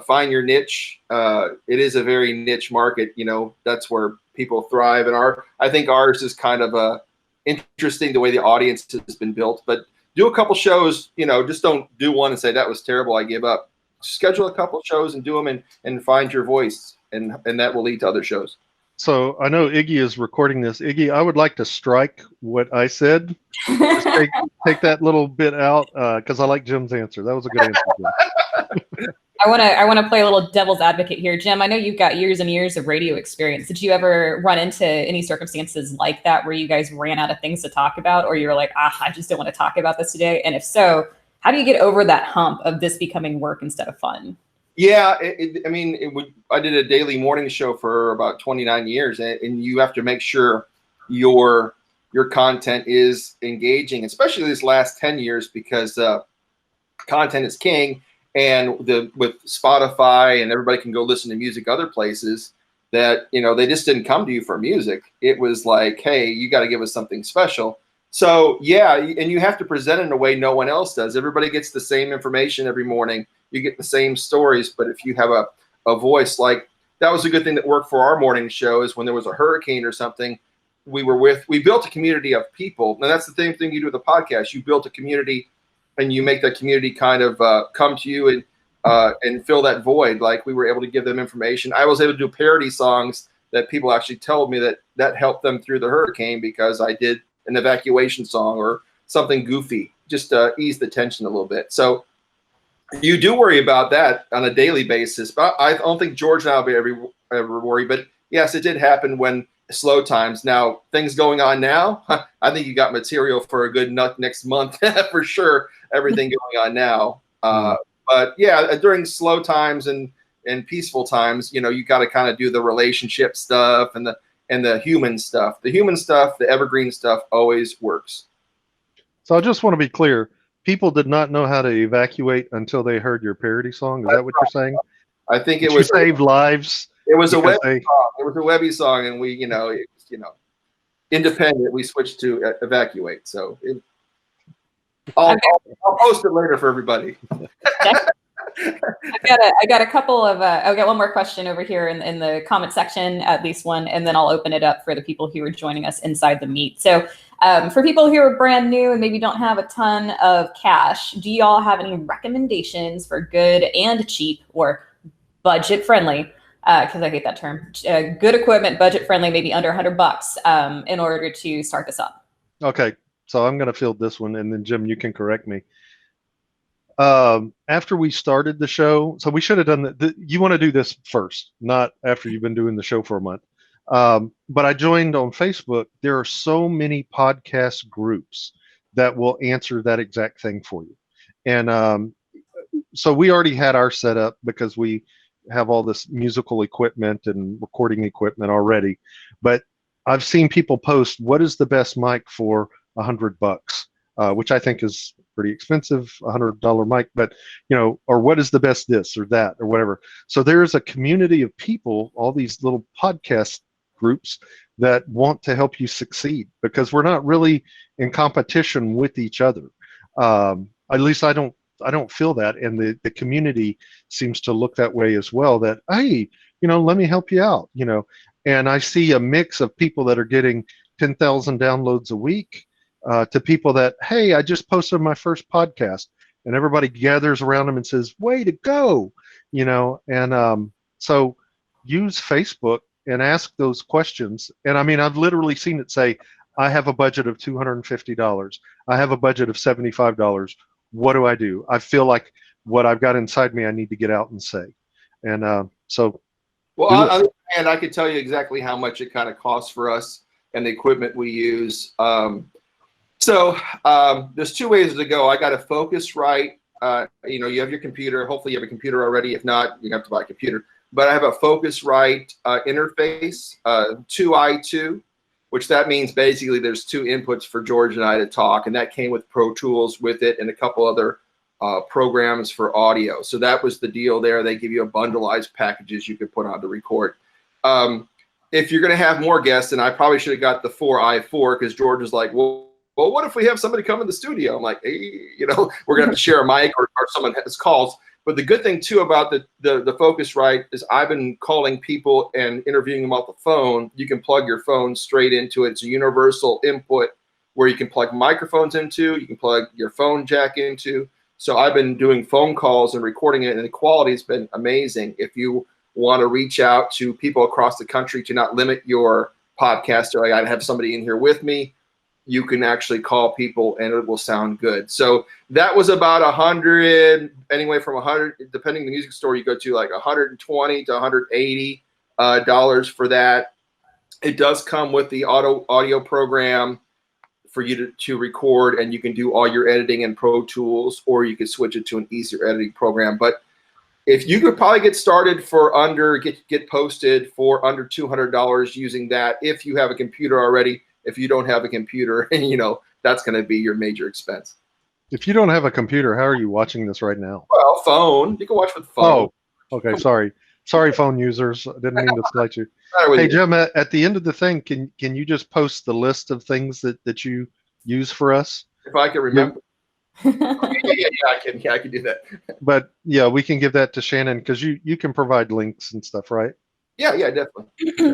find your niche. It is a very niche market. You know, that's where people thrive. And I think ours is kind of interesting the way the audience has been built. But do a couple shows. You know, just don't do one and say that was terrible, I give up. Schedule a couple shows and do them and find your voice, and that will lead to other shows. So I know Iggy is recording this. Iggy, I would like to strike what I said. Just take that little bit out because I like Jim's answer. That was a good answer, Jim. I want to play a little devil's advocate here, Jim. I know you've got years and years of radio experience. Did you ever run into any circumstances like that where you guys ran out of things to talk about, or you're like, I just don't want to talk about this today? And if so, how do you get over that hump of this becoming work instead of fun? Yeah, I did a daily morning show for about 29 years, and you have to make sure your content is engaging, especially these last 10 years, because content is king. And with Spotify and everybody can go listen to music other places, that they just didn't come to you for music. It was like, hey, you got to give us something special. So yeah, and you have to present it in a way no one else does. Everybody gets the same information every morning. You get the same stories, but if you have a voice, like that was a good thing that worked for our morning show, is when there was a hurricane or something, we built a community of people. And that's the same thing you do with a podcast. You build a community and you make that community kind of come to you and fill that void. Like we were able to give them information. I was able to do parody songs that people actually told me that helped them through the hurricane because I did an evacuation song or something goofy, just to ease the tension a little bit. So you do worry about that on a daily basis, but I don't think George and I will ever worry. But yes, it did happen when slow times. Now, things going on now, I think you got material for a good next month for sure. Everything going on now. But yeah, during slow times and peaceful times, you got to kind of do the relationship stuff and the human stuff. The human stuff, the evergreen stuff always works. So I just want to be clear. People did not know how to evacuate until they heard your parody song. Is that what you're saying? I think you saved lives It was a Webby song. It was a Webby song, and we, independent. We switched to Evacuate. So I'll post it later for everybody. I got a couple of I've got one more question over here in the comment section, at least one, and then I'll open it up for the people who are joining us inside the meet. So for people who are brand new and maybe don't have a ton of cash, do y'all have any recommendations for good and cheap or budget friendly, because I hate that term, good equipment, budget friendly, maybe under $100 in order to start this up? Okay, so I'm going to field this one, and then Jim, you can correct me. After we started the show, so we should have done you want to do this first, not after you've been doing the show for a month. But I joined on Facebook. There are so many podcast groups that will answer that exact thing for you. And so we already had our setup because we have all this musical equipment and recording equipment already. But I've seen people post, what is the best mic for $100? Which I think is pretty expensive, $100 mic, but or what is the best this or that or whatever. So there's a community of people, all these little podcast groups that want to help you succeed, because we're not really in competition with each other. At least I don't feel that, and the community seems to look that way as well. That, hey, let me help you out, and I see a mix of people that are getting 10,000 downloads a week. To people that, hey, I just posted my first podcast, and everybody gathers around them and says, way to go, and so use Facebook and ask those questions. And I mean, I've literally seen it say, I have a budget of $250. I have a budget of $75. What do I do? I feel like what I've got inside me, I need to get out and say. And so. Well, on the other hand, I could tell you exactly how much it kind of costs for us and the equipment we use. So there's two ways to go. I got a Focusrite. You have your computer. Hopefully you have a computer already. If not, you have to buy a computer. But I have a Focusrite interface, 2i2, which that means basically there's two inputs for George and I to talk, and that came with Pro Tools with it and a couple other programs for audio. So that was the deal there. They give you a bundleized packages you could put on to record. If you're going to have more guests, and I probably should have got the 4i4, because George was like, well, what if we have somebody come in the studio? I'm like, hey, we're going to have to share a mic or someone has calls. But the good thing, too, about the Focusrite is I've been calling people and interviewing them off the phone. You can plug your phone straight into it. It's a universal input where you can plug microphones into, you can plug your phone jack into. So I've been doing phone calls and recording it, and the quality has been amazing. If you want to reach out to people across the country to not limit your podcast, or I got to have somebody in here with me, you can actually call people and it will sound good. So that was about 100, anyway, from 100, depending on the music store you go to, like 120 to 180 dollars for that. It does come with the audio program for you to record, and you can do all your editing in Pro Tools, or you could switch it to an easier editing program. But if you could probably get started for get posted for under $200 using that, if you have a computer already. If you don't have a computer, that's going to be your major expense. If you don't have a computer, how are you watching this right now? Well, phone. You can watch with phone. Oh, okay. Sorry, phone users. I didn't mean to slight you. Hey, Jim, at the end of the thing, can you just post the list of things that you use for us? If I can remember. Yeah, I can do that. But yeah, we can give that to Shannon, because you can provide links and stuff, right? Yeah, definitely.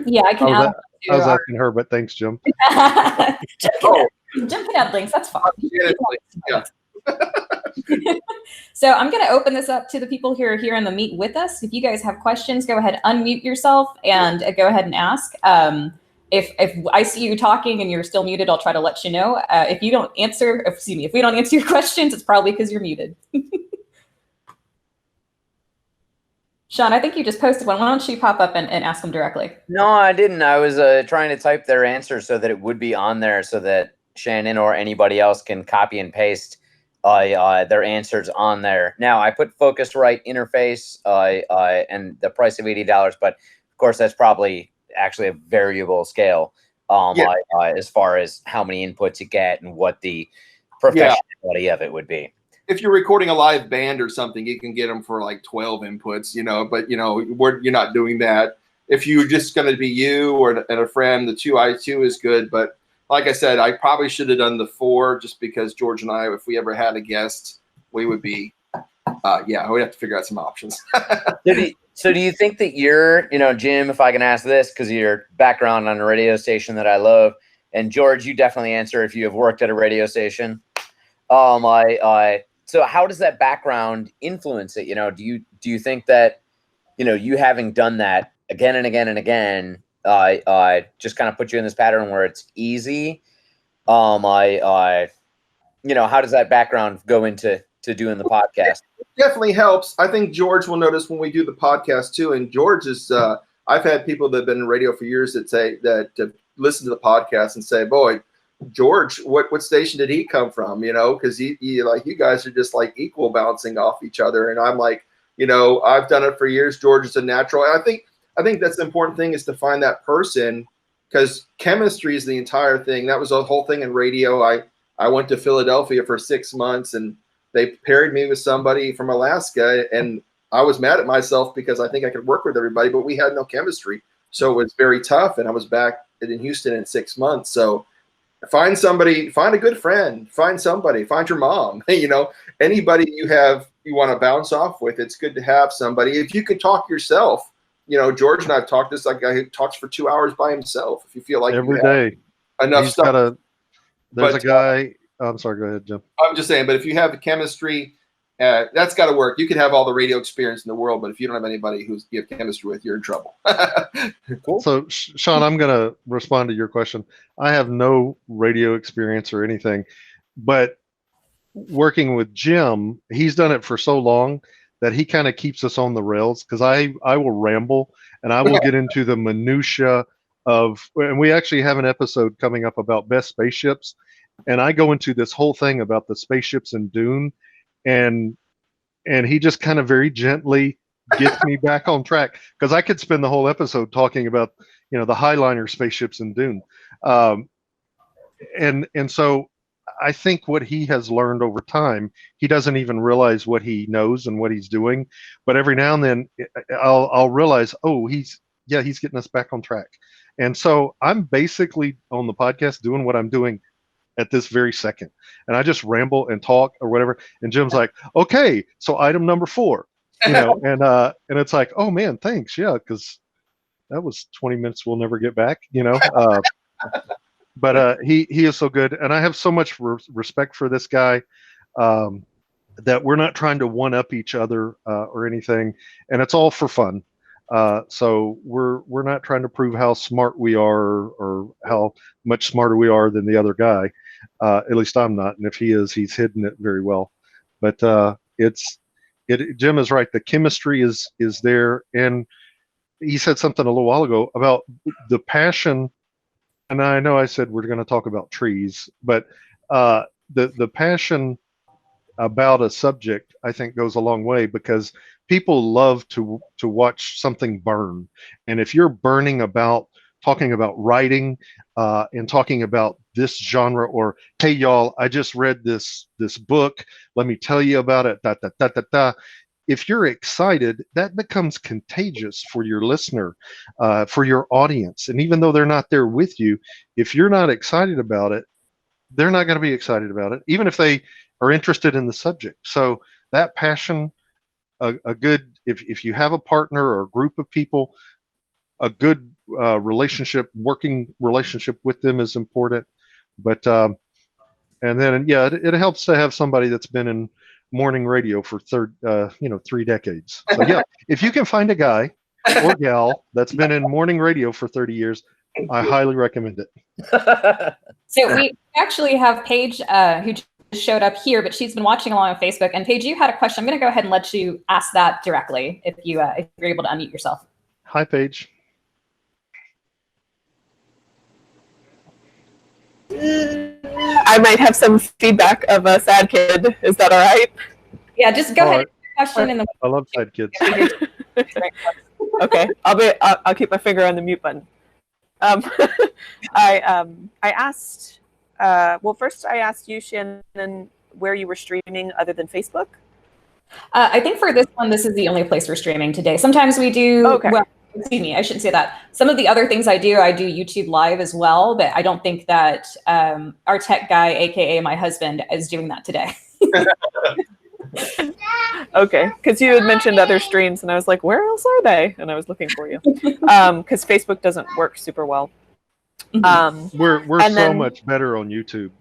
Yeah, I can add. I was asking her, but thanks, Jim. Jim can add links. That's fine. Yeah. So I'm going to open this up to the people who are here in the meet with us. If you guys have questions, go ahead, unmute yourself, and go ahead and ask. If I see you talking and you're still muted, I'll try to let you know. If we don't answer your questions, it's probably because you're muted. Sean, I think you just posted one. Why don't you pop up and ask them directly? No, I didn't. I was trying to type their answer so that it would be on there, so that Shannon or anybody else can copy and paste their answers on there. Now, I put Focusrite interface and the price of $80, but of course that's probably actually a variable scale as far as how many inputs you get and what the professionality of it would be. If you're recording a live band or something, you can get them for like 12 inputs, but you're not doing that. if you're just going to be you and a friend, the 2i2 is good. But like I said, I probably should have done the 4 just because George and I, if we ever had a guest, we would be, we'd have to figure out some options. So do you think that you're, Jim, if I can ask this, because of your background on a radio station that I love, and George, you definitely answer if you have worked at a radio station. So how does that background influence it? Do you think that, you having done that again and again and again, just kind of put you in this pattern where it's easy? How does that background go into doing the podcast? It definitely helps. I think George will notice when we do the podcast too. And George is, I've had people that have been in radio for years that say that listen to the podcast and say, boy, George, what station did he come from? Because he like, you guys are just like equal bouncing off each other. And I'm like, I've done it for years. George is a natural. And I think that's the important thing, is to find that person, because chemistry is the entire thing. That was the whole thing in radio. I went to Philadelphia for 6 months, and they paired me with somebody from Alaska, and I was mad at myself because I think I could work with everybody, but we had no chemistry. So it was very tough, and I was back in Houston in 6 months. So find somebody, find a good friend, find somebody, find your mom, anybody you want to bounce off with. It's good to have somebody. If you can talk yourself, George and I've talked this, like a guy who talks for 2 hours by himself. If you feel like every day enough stuff. There's a guy. I'm sorry, go ahead, Jim. I'm just saying, but if you have the chemistry, that's got to work. You can have all the radio experience in the world, but if you don't have anybody you have chemistry with, you're in trouble. Cool. So, Sean, I'm going to respond to your question. I have no radio experience or anything, but working with Jim, he's done it for so long that he kind of keeps us on the rails, because I will ramble and I will get into the minutia of, and we actually have an episode coming up about best spaceships. And I go into this whole thing about the spaceships in Dune, and he just kind of very gently gets me back on track, because I could spend the whole episode talking about, the Highliner spaceships in Dune. And so I think what he has learned over time, he doesn't even realize what he knows and what he's doing. But every now and then I'll realize, oh, he's getting us back on track. And so I'm basically on the podcast doing what I'm doing at this very second, and I just ramble and talk or whatever, and Jim's like, okay, so item number 4, and it's like, oh man, thanks, because that was 20 minutes we'll never get back, but he is so good, and I have so much respect for this guy, that we're not trying to one up each other or anything, and it's all for fun. So we're not trying to prove how smart we are or how much smarter we are than the other guy. At least I'm not, and if he is, he's hidden it very well. But Jim is right. The chemistry is there, and he said something a little while ago about the passion. And I know I said we're going to talk about trees, but the passion about a subject, I think, goes a long way, because people love to watch something burn. And if you're burning about talking about writing and talking about this genre, or hey y'all, I just read this book, let me tell you about it, if you're excited, that becomes contagious for your listener, for your audience. And even though they're not there with you, if you're not excited about it, they're not going to be excited about it, even if they are interested in the subject. So that passion, a good, if you have a partner or a group of people, a good working relationship with them is important. But and then it helps to have somebody that's been in morning radio for 3 decades. So if you can find a guy or gal that's been in morning radio for 30 years, I highly recommend it. So we actually have Paige who just showed up here, but she's been watching along on Facebook. And Paige, you had a question. I'm going to go ahead and let you ask that directly if you're able to unmute yourself. Hi, Paige. I might have some feedback of a sad kid. Is that all right? Yeah, just go ahead. Question in the. I love sad kids. Okay, I'll keep my finger on the mute button. I asked. First I asked you, Shannon, where you were streaming other than Facebook. I think for this one, this is the only place we're streaming today. Sometimes we do. Okay. Well, excuse me, I shouldn't say that. Some of the other things I do YouTube Live as well, but I don't think that our tech guy, AKA my husband, is doing that today. Okay, because you had mentioned other streams, and I was like, where else are they? And I was looking for you. Because Facebook doesn't work super well. We're so much better on YouTube.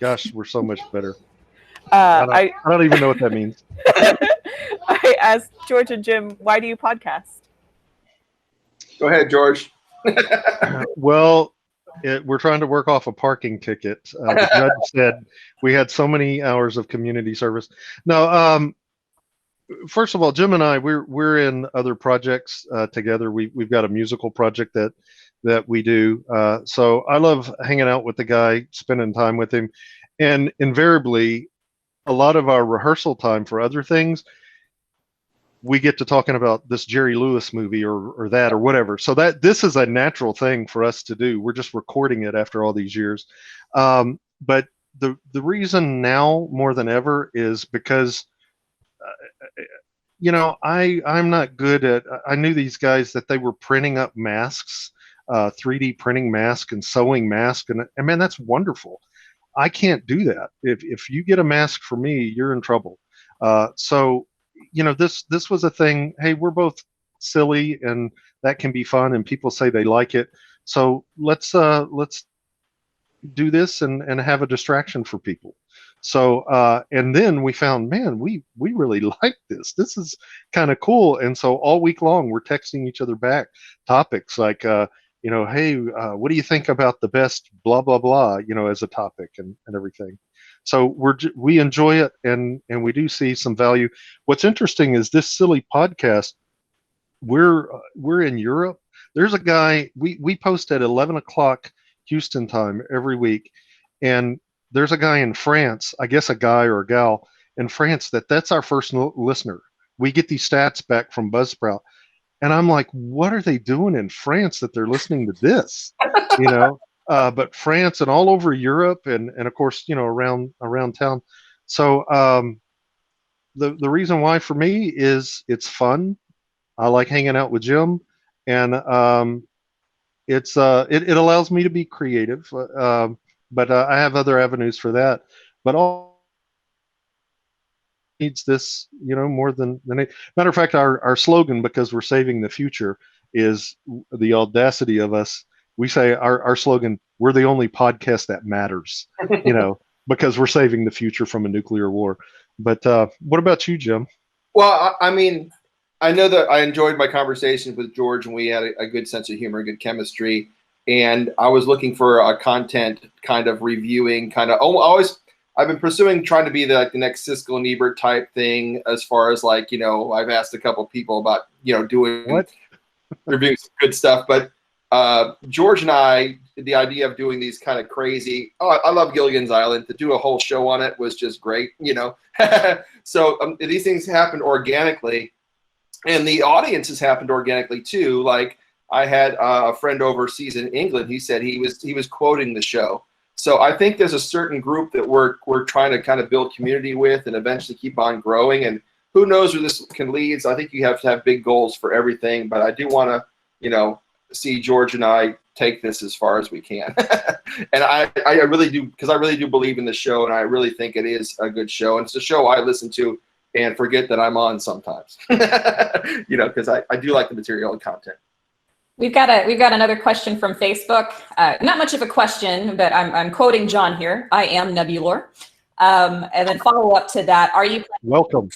Gosh, we're so much better. I don't even know what that means. I asked George and Jim, why do you podcast? Go ahead, George. Well, we're trying to work off a parking ticket. The judge said we had so many hours of community service. No, first of all, Jim and I, we're in other projects together. We've got a musical project that we do. So I love hanging out with the guy, spending time with him, and invariably, a lot of our rehearsal time for other things, we get to talking about this Jerry Lewis movie or that or whatever. So this is a natural thing for us to do. We're just recording it after all these years. But the reason now more than ever is because, I'm not good at, I knew these guys that they were printing up masks, 3D printing masks and sewing masks. And man, that's wonderful. I can't do that. If you get a mask for me, you're in trouble. So, this was a thing. Hey, we're both silly, and that can be fun, and people say they like it. So let's do this and have a distraction for people. So and then we found, man, we really like this. This is kind of cool. And so all week long we're texting each other back topics like hey, what do you think about the best blah blah blah, as a topic and everything. So we enjoy it, and we do see some value. What's interesting is this silly podcast. We're in Europe. There's a guy we post at 11 o'clock Houston time every week, and there's a guy in France, I guess a guy or a gal in France that's our first listener. We get these stats back from Buzzsprout, and I'm like, what are they doing in France that they're listening to this? But France and all over Europe and of course, around town. So the reason why for me is it's fun. I like hanging out with Jim, and it allows me to be creative. But I have other avenues for that. But all needs this, more than it. Matter of fact, our slogan, because we're saving the future, is the audacity of us. We say our slogan, we're the only podcast that matters, because we're saving the future from a nuclear war. But what about you, Jim? Well, I mean, I know that I enjoyed my conversations with George, and we had a good sense of humor, good chemistry. And I was looking for a content kind of reviewing I've been pursuing trying to be the next Siskel and Ebert type thing, as far as I've asked a couple people about, doing reviewing some good stuff. But George and I, the idea of doing these kind of crazy, I love Gilligan's Island. To do a whole show on it was just great, So these things happened organically, and the audience has happened organically too. Like, I had a friend overseas in England. He said he was quoting the show. So I think there's a certain group that we're trying to kind of build community with, and eventually keep on growing. And who knows where this can lead. So I think you have to have big goals for everything. But I do want to, see George and I take this as far as we can. And I really do, because I really do believe in the show, and I really think it is a good show. And it's a show I listen to and forget that I'm on sometimes, because I do like the material and content. We've got another question from Facebook. Not much of a question, but I'm quoting John here. I am Nebulor. And then follow up to that. Are you welcome?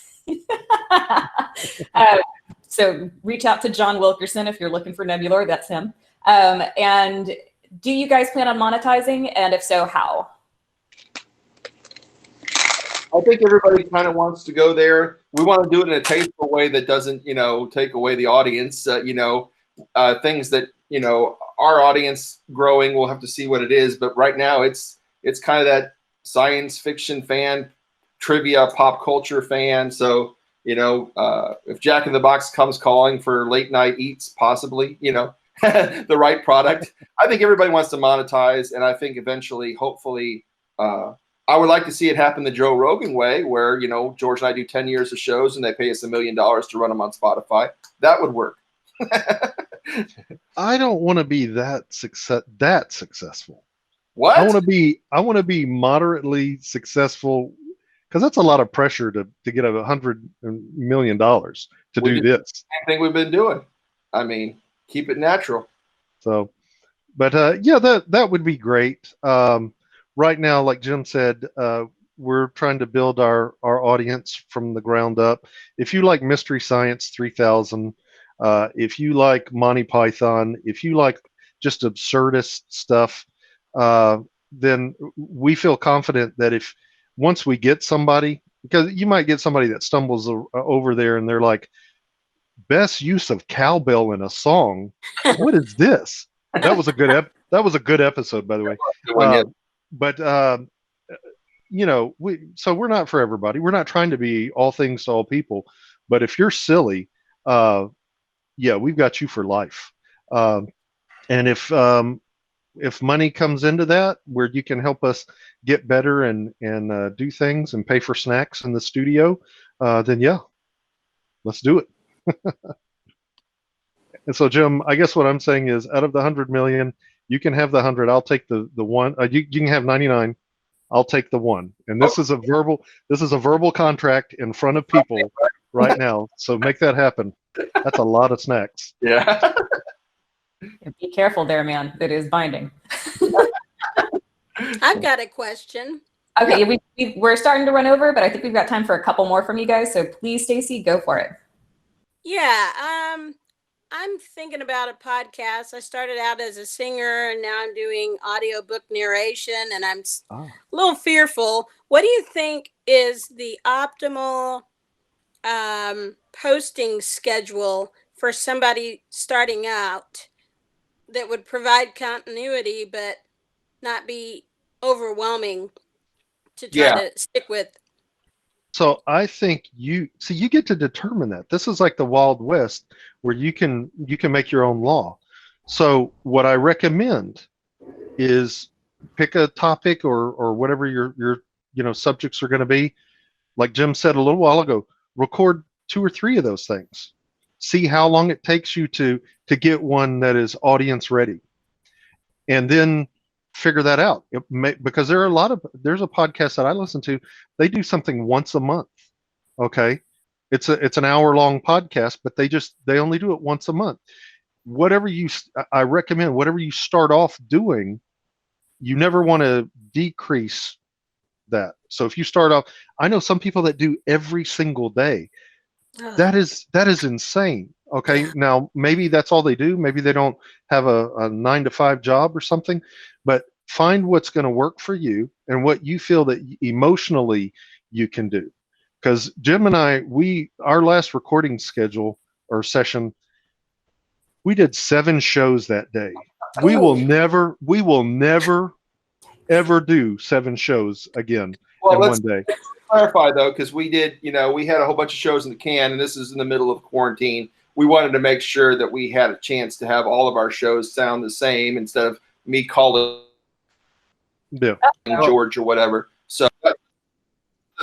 So reach out to John Wilkerson if you're looking for Nebulor. That's him. And do you guys plan on monetizing? And if so, how? I think everybody kind of wants to go there. We want to do it in a tasteful way that doesn't, take away the audience. Things that our audience growing, we'll have to see what it is. But right now, it's kind of that science fiction fan, trivia, pop culture fan. So if Jack in the Box comes calling for late night eats, possibly the right product. I think everybody wants to monetize, and I think eventually, hopefully, I would like to see it happen the Joe Rogan way, where George and I do 10 years of shows and they pay us $1 million to run them on Spotify. That would work. I don't want to be that successful. What? I want to be moderately successful, because that's a lot of pressure to get $100 million to do this. Same thing we've been doing. I mean, keep it natural. So, but yeah, that would be great. Right now, like Jim said, we're trying to build our audience from the ground up. If you like Mystery Science 3000, if you like Monty Python, if you like just absurdist stuff, then we feel confident that once we get somebody, because you might get somebody that stumbles over there and they're like, best use of cowbell in a song. What is this? That was a good episode, by the way. But you know, we're not for everybody. We're not trying to be all things to all people. But if you're silly, yeah, we've got you for life. And if money comes into that, where you can help us get better and do things and pay for snacks in the studio, then yeah, let's do it. And so, Jim, I guess what I'm saying is, out of the 100 million, you can have the 100. I'll take the one. You can have 99. I'll take the one. And this is a verbal contract in front of people right now. So make that happen. That's a lot of snacks. Yeah. Be careful there, man. It is binding. I've got a question. Okay, we're starting to run over, but I think we've got time for a couple more from you guys. So please, Stacy, go for it. Yeah, I'm thinking about a podcast. I started out as a singer, and now I'm doing audiobook narration, and I'm a little fearful. What do you think is the optimal posting schedule for somebody starting out that would provide continuity but not be overwhelming to try to stick with? So I think you get to determine that. This is like the Wild West, where you can make your own law. So what I recommend is pick a topic or whatever your subjects are going to be. Like Jim said a little while ago, record 2 or 3 of those things. See how long it takes you to get one that is audience ready, and then figure that out. Because there's a podcast that I listen to. They do something once a month. Okay, it's an hour-long podcast, but they only do it once a month. I recommend whatever you start off doing, you never want to decrease that. So if you start off, I know some people that do every single day. That is insane. Okay, now maybe that's all they do. Maybe they don't have a 9-to-5 job or something, but find what's going to work for you and what you feel that emotionally you can do. Because Jim and I, our last recording schedule or session, we did 7 shows that day. We will never ever do 7 shows again in one day. Let's clarify though, because we did, we had a whole bunch of shows in the can, and this is in the middle of quarantine. We wanted to make sure that we had a chance to have all of our shows sound the same instead of me calling George or whatever. So the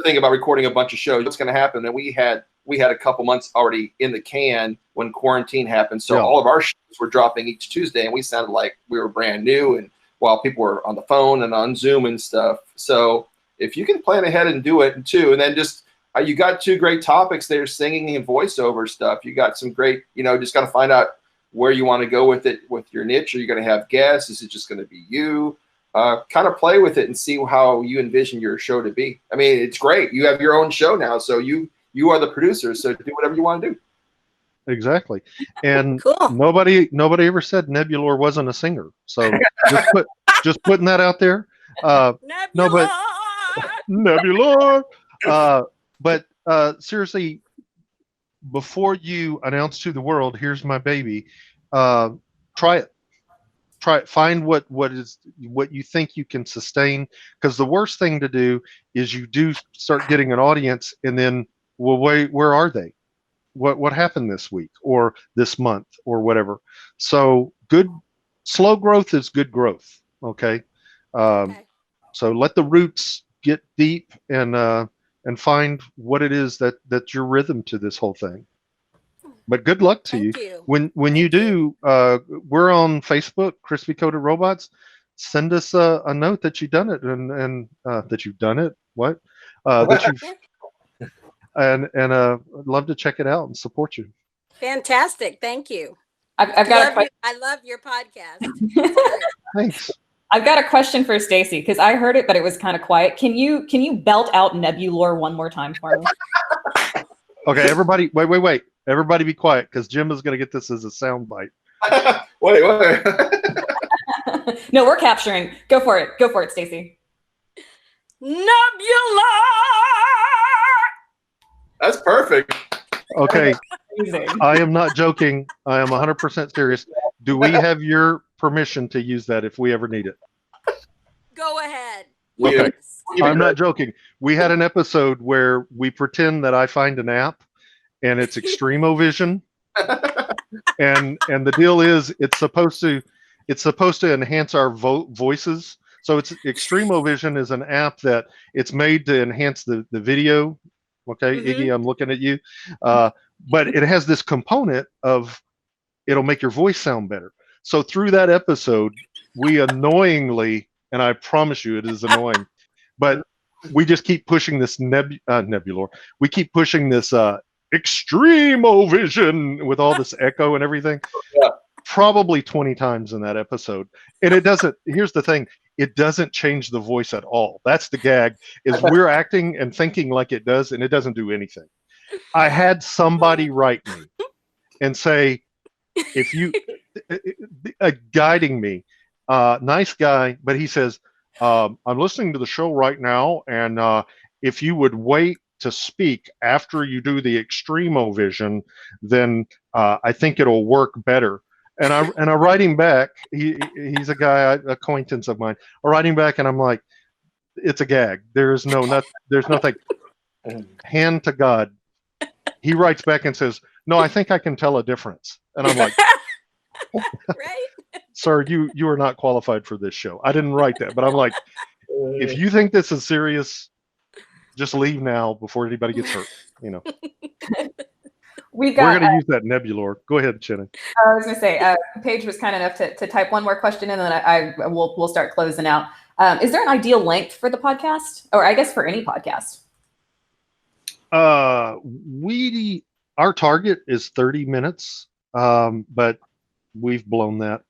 thing about recording a bunch of shows, what's going to happen? And we had a couple months already in the can when quarantine happened. So all of our shows were dropping each Tuesday, and we sounded like we were brand new. And while people were on the phone and on Zoom and stuff, so if you can plan ahead and do it too, and then just you got 2 great topics there, singing and voiceover stuff. You got some great, just got to find out where you want to go with it, with your niche. Are you going to have guests? Is it just going to be you? Kind of play with it and see how you envision your show to be. I mean, it's great. You have your own show now, so you are the producer. So do whatever you want to do. Exactly. And cool. Nobody ever said Nebulor wasn't a singer. So just putting that out there. Nebulor! Nebulor. But seriously, before you announce to the world, here's my baby, try it. Find what you think you can sustain. Because the worst thing to do is you do start getting an audience, and then, well, wait, where are they? What happened this week or this month or whatever? So slow growth is good growth. Okay. So let the roots get deep and find what it is that's your rhythm to this whole thing. But good luck to Thank you. you. When you do, we're on Facebook, Crispy Coated Robots. Send us a note that you've done it and that you've done it. What? That you've and I'd love to check it out and support you. Fantastic. Thank you. I've got I love your podcast. Thanks. I've got a question for Stacy because I heard it, but it was kind of quiet. Can you belt out Nebulor one more time for me? Okay, everybody, wait. Everybody be quiet because Jim is going to get this as a sound bite. Wait. No, we're capturing. Go for it, Stacy. Nebula. That's perfect. Okay, Amazing. I am not joking. I am 100% serious. Do we have your permission to use that if we ever need it? Go ahead. Okay. I'm not joking. We had an episode where we pretend that I find an app and it's Extremovision. and the deal is it's supposed to enhance our voices. So it's Extremovision is an app that it's made to enhance the video. Okay, Iggy, I'm looking at you. But it has this component of it'll make your voice sound better. So through that episode, we annoyingly, and I promise you it is annoying, but we just keep pushing this Nebulor. We keep pushing this Extremovision with all this echo and everything. Yeah. Probably 20 times in that episode. And it doesn't, here's the thing, it doesn't change the voice at all. That's the gag, is we're acting and thinking like it does, and it doesn't do anything. I had somebody write me and say, if you, guiding me, nice guy, but he says, I'm listening to the show right now, and if you would wait to speak after you do the Extremovision, then I think it'll work better. And I write him back. He's a guy, acquaintance of mine. I write him back, and I'm like, it's a gag. There's nothing. Hand to God. He writes back and says, no, I think I can tell a difference. And I'm like, Right? sir, you are not qualified for this show. I didn't write that, but I'm like, if you think this is serious, just leave now before anybody gets hurt. You know. We're going to use that Nebulor. Go ahead, Shannon. I was going to say, Paige was kind enough to type one more question in, and then we'll start closing out. Is there an ideal length for the podcast, or I guess for any podcast? Our target is 30 minutes, but we've blown that.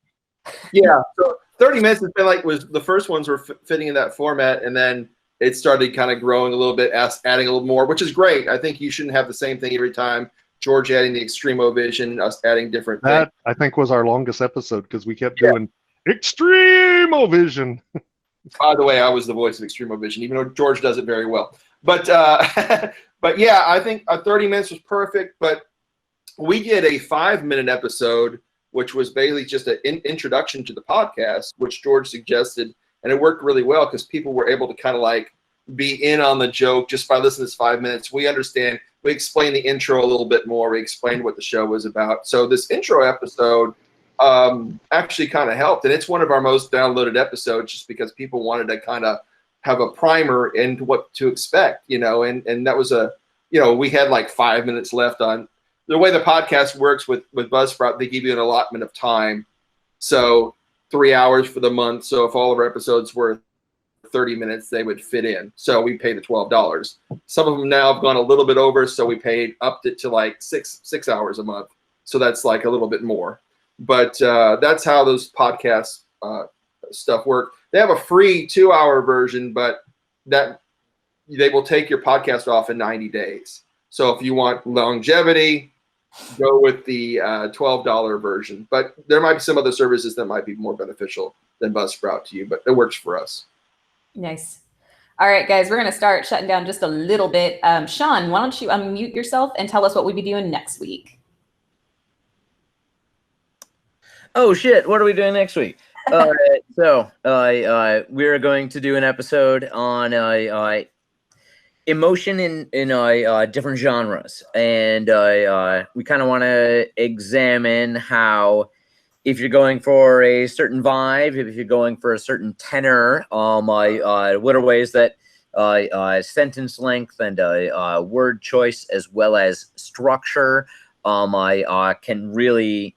Yeah, so 30 minutes has been the first ones were fitting in that format, and then it started kind of growing a little bit, adding a little more, which is great. I think you shouldn't have the same thing every time. George adding the Extremovision, us adding different things. That, I think, was our longest episode because we kept doing Extremovision. By the way, I was the voice of Extremovision, even though George does it very well. But but yeah, I think 30 minutes was perfect. But we did a 5-minute episode, which was basically just an introduction to the podcast, which George suggested, and it worked really well because people were able to kind of be in on the joke just by listening to this 5 minutes. We understand. We explained the intro a little bit more. We explained what the show was about. So this intro episode actually kind of helped, and it's one of our most downloaded episodes just because people wanted to kind of have a primer into what to expect, and that was we had 5 minutes left on the way the podcast works with Buzzsprout. They give you an allotment of time, so 3 hours for the month. So if all of our episodes were 30 minutes, they would fit in. So we paid the $12. Some of them now have gone a little bit over, so we upped it to 6 hours a month. So that's a little bit more. But that's how those podcast stuff work. They have a free 2-hour version, but that they will take your podcast off in 90 days. So if you want longevity, go with the $12 version. But there might be some other services that might be more beneficial than Buzzsprout to you, but it works for us. Nice. All right, guys, we're going to start shutting down just a little bit. Sean, why don't you unmute yourself and tell us what we'll be doing next week? Oh, shit. What are we doing next week? So we're going to do an episode on emotion in different genres. And we kind of want to examine how, if you're going for a certain vibe, if you're going for a certain tenor, what are ways that sentence length and word choice as well as structure I can really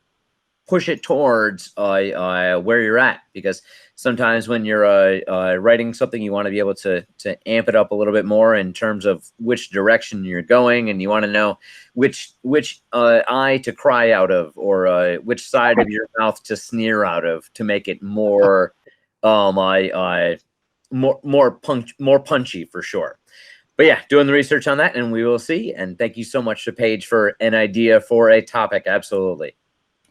push it towards where you're at, because sometimes when you're writing something, you want to be able to amp it up a little bit more in terms of which direction you're going, and you want to know which eye to cry out of, or which side of your mouth to sneer out of, to make it more more punchy for sure. But yeah, doing the research on that, and we will see. And thank you so much to Paige for an idea for a topic. Absolutely.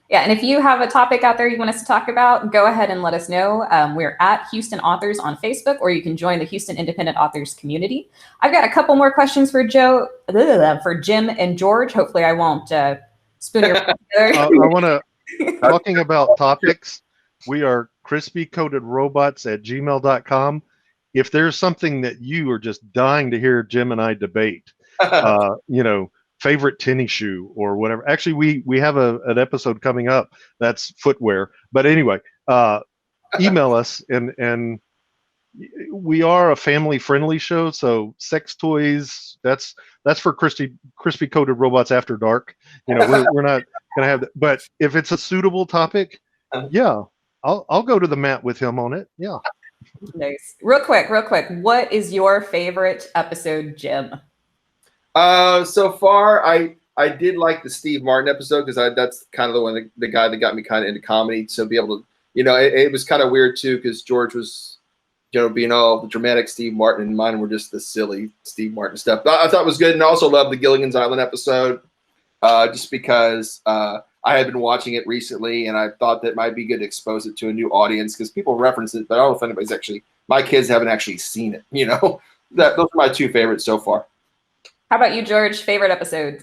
Yeah, and if you have a topic out there you want us to talk about, go ahead and let us know. We're at Houston Authors on Facebook, or you can join the Houston Independent Authors community. I've got a couple more questions for Jim and George. Hopefully I won't spoon your I want to, talking about topics, we are crispycoatedrobots@gmail.com. If there's something that you are just dying to hear Jim and I debate, favorite tennis shoe or whatever. Actually, we have an episode coming up that's footwear. But anyway, email us, and we are a family-friendly show. So sex toys, that's for crispy coated robots after dark. We're not gonna have that. But if it's a suitable topic, yeah, I'll go to the mat with him on it. Yeah. Nice. Real quick. What is your favorite episode, Jim? So far, I did like the Steve Martin episode, because that's kind of the guy that got me kind of into comedy. So be able to, it was kind of weird too, because George was, being all the dramatic Steve Martin, and mine were just the silly Steve Martin stuff. But I thought it was good, and I also loved the Gilligan's Island episode, just because I had been watching it recently, and I thought that might be good to expose it to a new audience, because people reference it, but I don't know if anybody's my kids haven't actually seen it. Those are my two favorites so far. How about you, George? Favorite episode?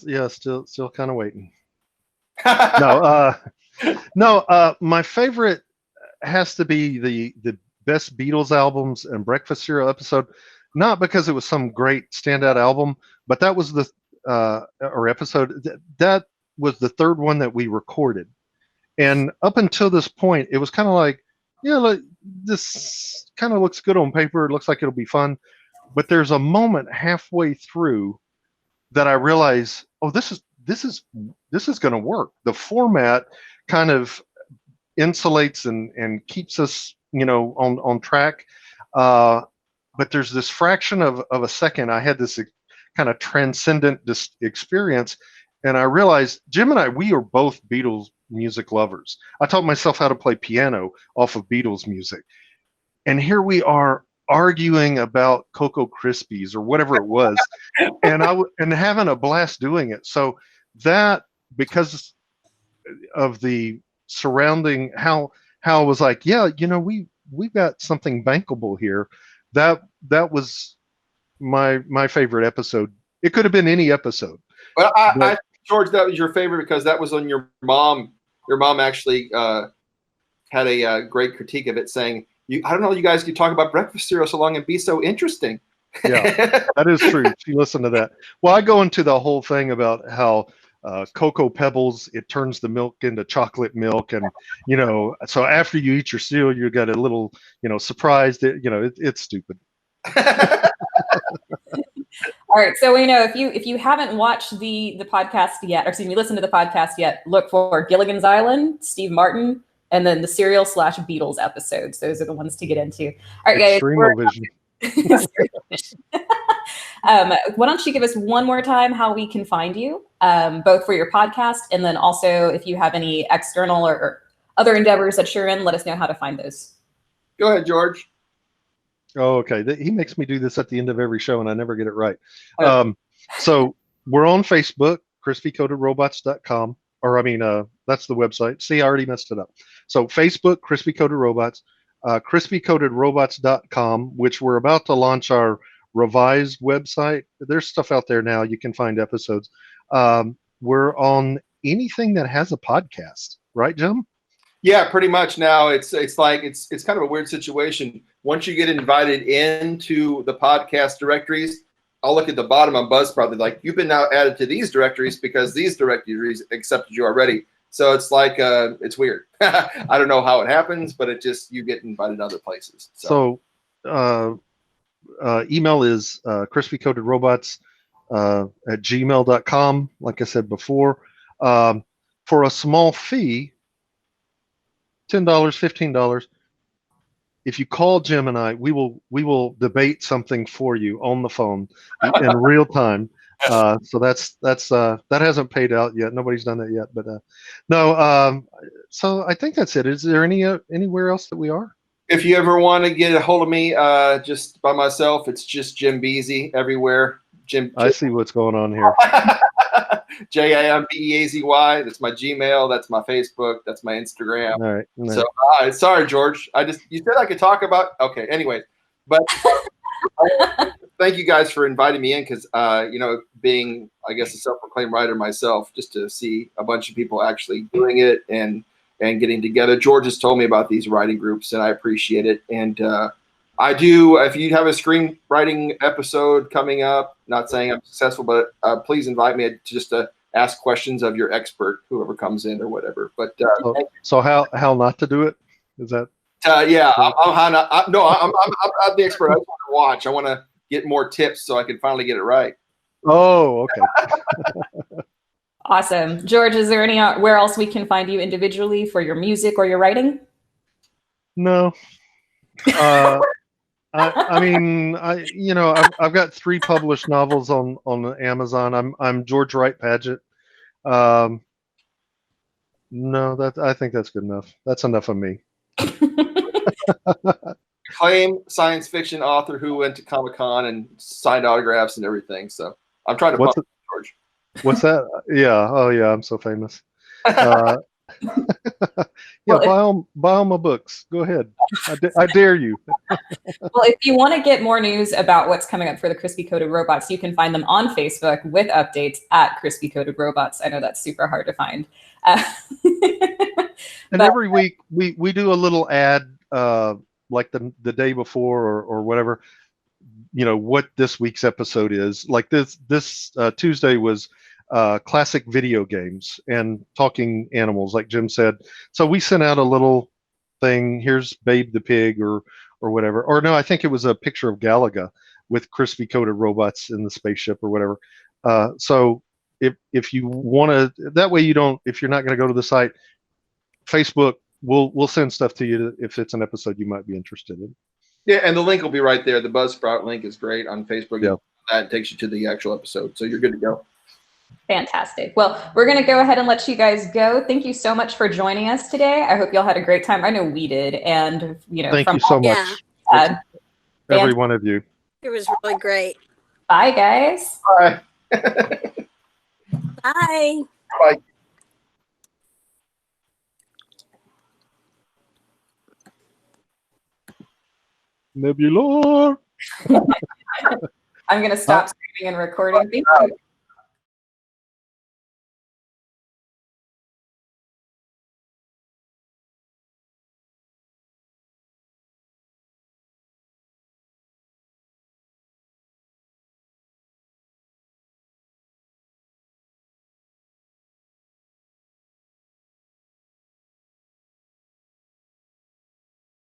Yeah, still kind of waiting. My favorite has to be the best Beatles albums and breakfast cereal episode. Not because it was some great standout album, but that was the episode that was the third one that we recorded. And up until this point, it was kind of like, this kind of looks good on paper. It looks like it'll be fun. But there's a moment halfway through that I realize, this is going to work. The format kind of insulates and keeps us, on track. But there's this fraction of a second, I had this kind of transcendent experience, and I realized Jim and we are both Beatles music lovers. I taught myself how to play piano off of Beatles music, and here we are arguing about Cocoa Krispies or whatever it was, and having a blast doing it. So that, because of the surrounding, how I was like, we've got something bankable here. That was my favorite episode. It could have been any episode. Well, I George, that was your favorite because that was on your mom. Your mom actually had a great critique of it, saying, I don't know, you guys could talk about breakfast cereal so long and be so interesting. Yeah, that is true. She listened to that. Well, I go into the whole thing about how Cocoa Pebbles, it turns the milk into chocolate milk. And, so after you eat your cereal, you got a little, surprise that, it's stupid. All right. So if you haven't watched the podcast yet, or excuse me, listened to the podcast yet, look for Gilligan's Island, Steve Martin, and then the Serial / Beatles episodes. Those are the ones to get into. All right, guys. Extreme vision. Why don't you give us one more time how we can find you, both for your podcast, and then also if you have any external or other endeavors that you're in, let us know how to find those. Go ahead, George. Oh, okay. He makes me do this at the end of every show, and I never get it right. So we're on Facebook, crispycoatedrobots.com. That's the website. See, I already messed it up. So Facebook, Crispy Coated Robots, crispycoatedrobots.com, which we're about to launch our revised website. There's stuff out there now. You can find episodes. We're on anything that has a podcast, right, Jim? Yeah, pretty much now. It's kind of a weird situation. Once you get invited into the podcast directories, I'll look at the bottom on Buzzsprout. They're like, you've been now added to these directories because these directories accepted you already. So it's like, it's weird. I don't know how it happens, but it just, you get invited other places. So email is crispycoatedrobots at gmail.com, like I said before. For a small fee, $10, $15, if you call Jim and I, we will debate something for you on the phone in real time. So that hasn't paid out yet. Nobody's done that yet, but no. So I think that's it. Is there anywhere else that we are? If you ever want to get a hold of me, just by myself, it's just Jim Beazy everywhere. Jim. I see what's going on here. JIMBEAZY. That's my Gmail. That's my Facebook. That's my Instagram. All right. So sorry, George. You said I could talk about. Okay. Anyway, but thank you guys for inviting me in because being I guess a self-proclaimed writer myself, just to see a bunch of people actually doing it and getting together. George has told me about these writing groups, and I appreciate it. And I do. If you have a screenwriting episode coming up, not saying I'm successful, but please invite me just to ask questions of your expert, whoever comes in or whatever. But so how not to do it? Is that? Yeah, I'm the expert. I just want to watch. I want to get more tips so I can finally get it right. Oh, okay. Awesome. George, is there anywhere else we can find you individually for your music or your writing? No. I mean, I've got 3 published novels on Amazon. I'm George Wright Padgett. No, I think that's good enough. That's enough of me. Acclaimed science fiction author who went to Comic-Con and signed autographs and everything. So I'm trying to pump George. What's that? Yeah. Oh, yeah. I'm so famous. Yeah, buy all my books. Go ahead. I dare you. Well, if you want to get more news about what's coming up for the Crispy Coated Robots, you can find them on Facebook with updates at Crispy Coated Robots. I know that's super hard to find. And every week we do a little ad, like the day before or whatever, what this week's episode is. Like this Tuesday was classic video games and talking animals, like Jim said. So we sent out a little thing. Here's Babe the pig or whatever. Or no, I think it was a picture of Galaga with crispy coated robots in the spaceship or whatever. So if you want to, that way you don't, if you're not going to go to the site, Facebook, we'll send stuff to you if it's an episode you might be interested in. Yeah, and the link will be right there. The Buzzsprout link is great on Facebook. Yeah. That takes you to the actual episode, so you're good to go. Fantastic. Well, we're going to go ahead and let you guys go. Thank you so much for joining us today. I hope y'all had a great time. I know we did. And, thank you so much. Every one of you. It was really great. Bye, guys. Bye. Bye. Bye. Nebulor. I'm going to stop screaming and recording. Thank you.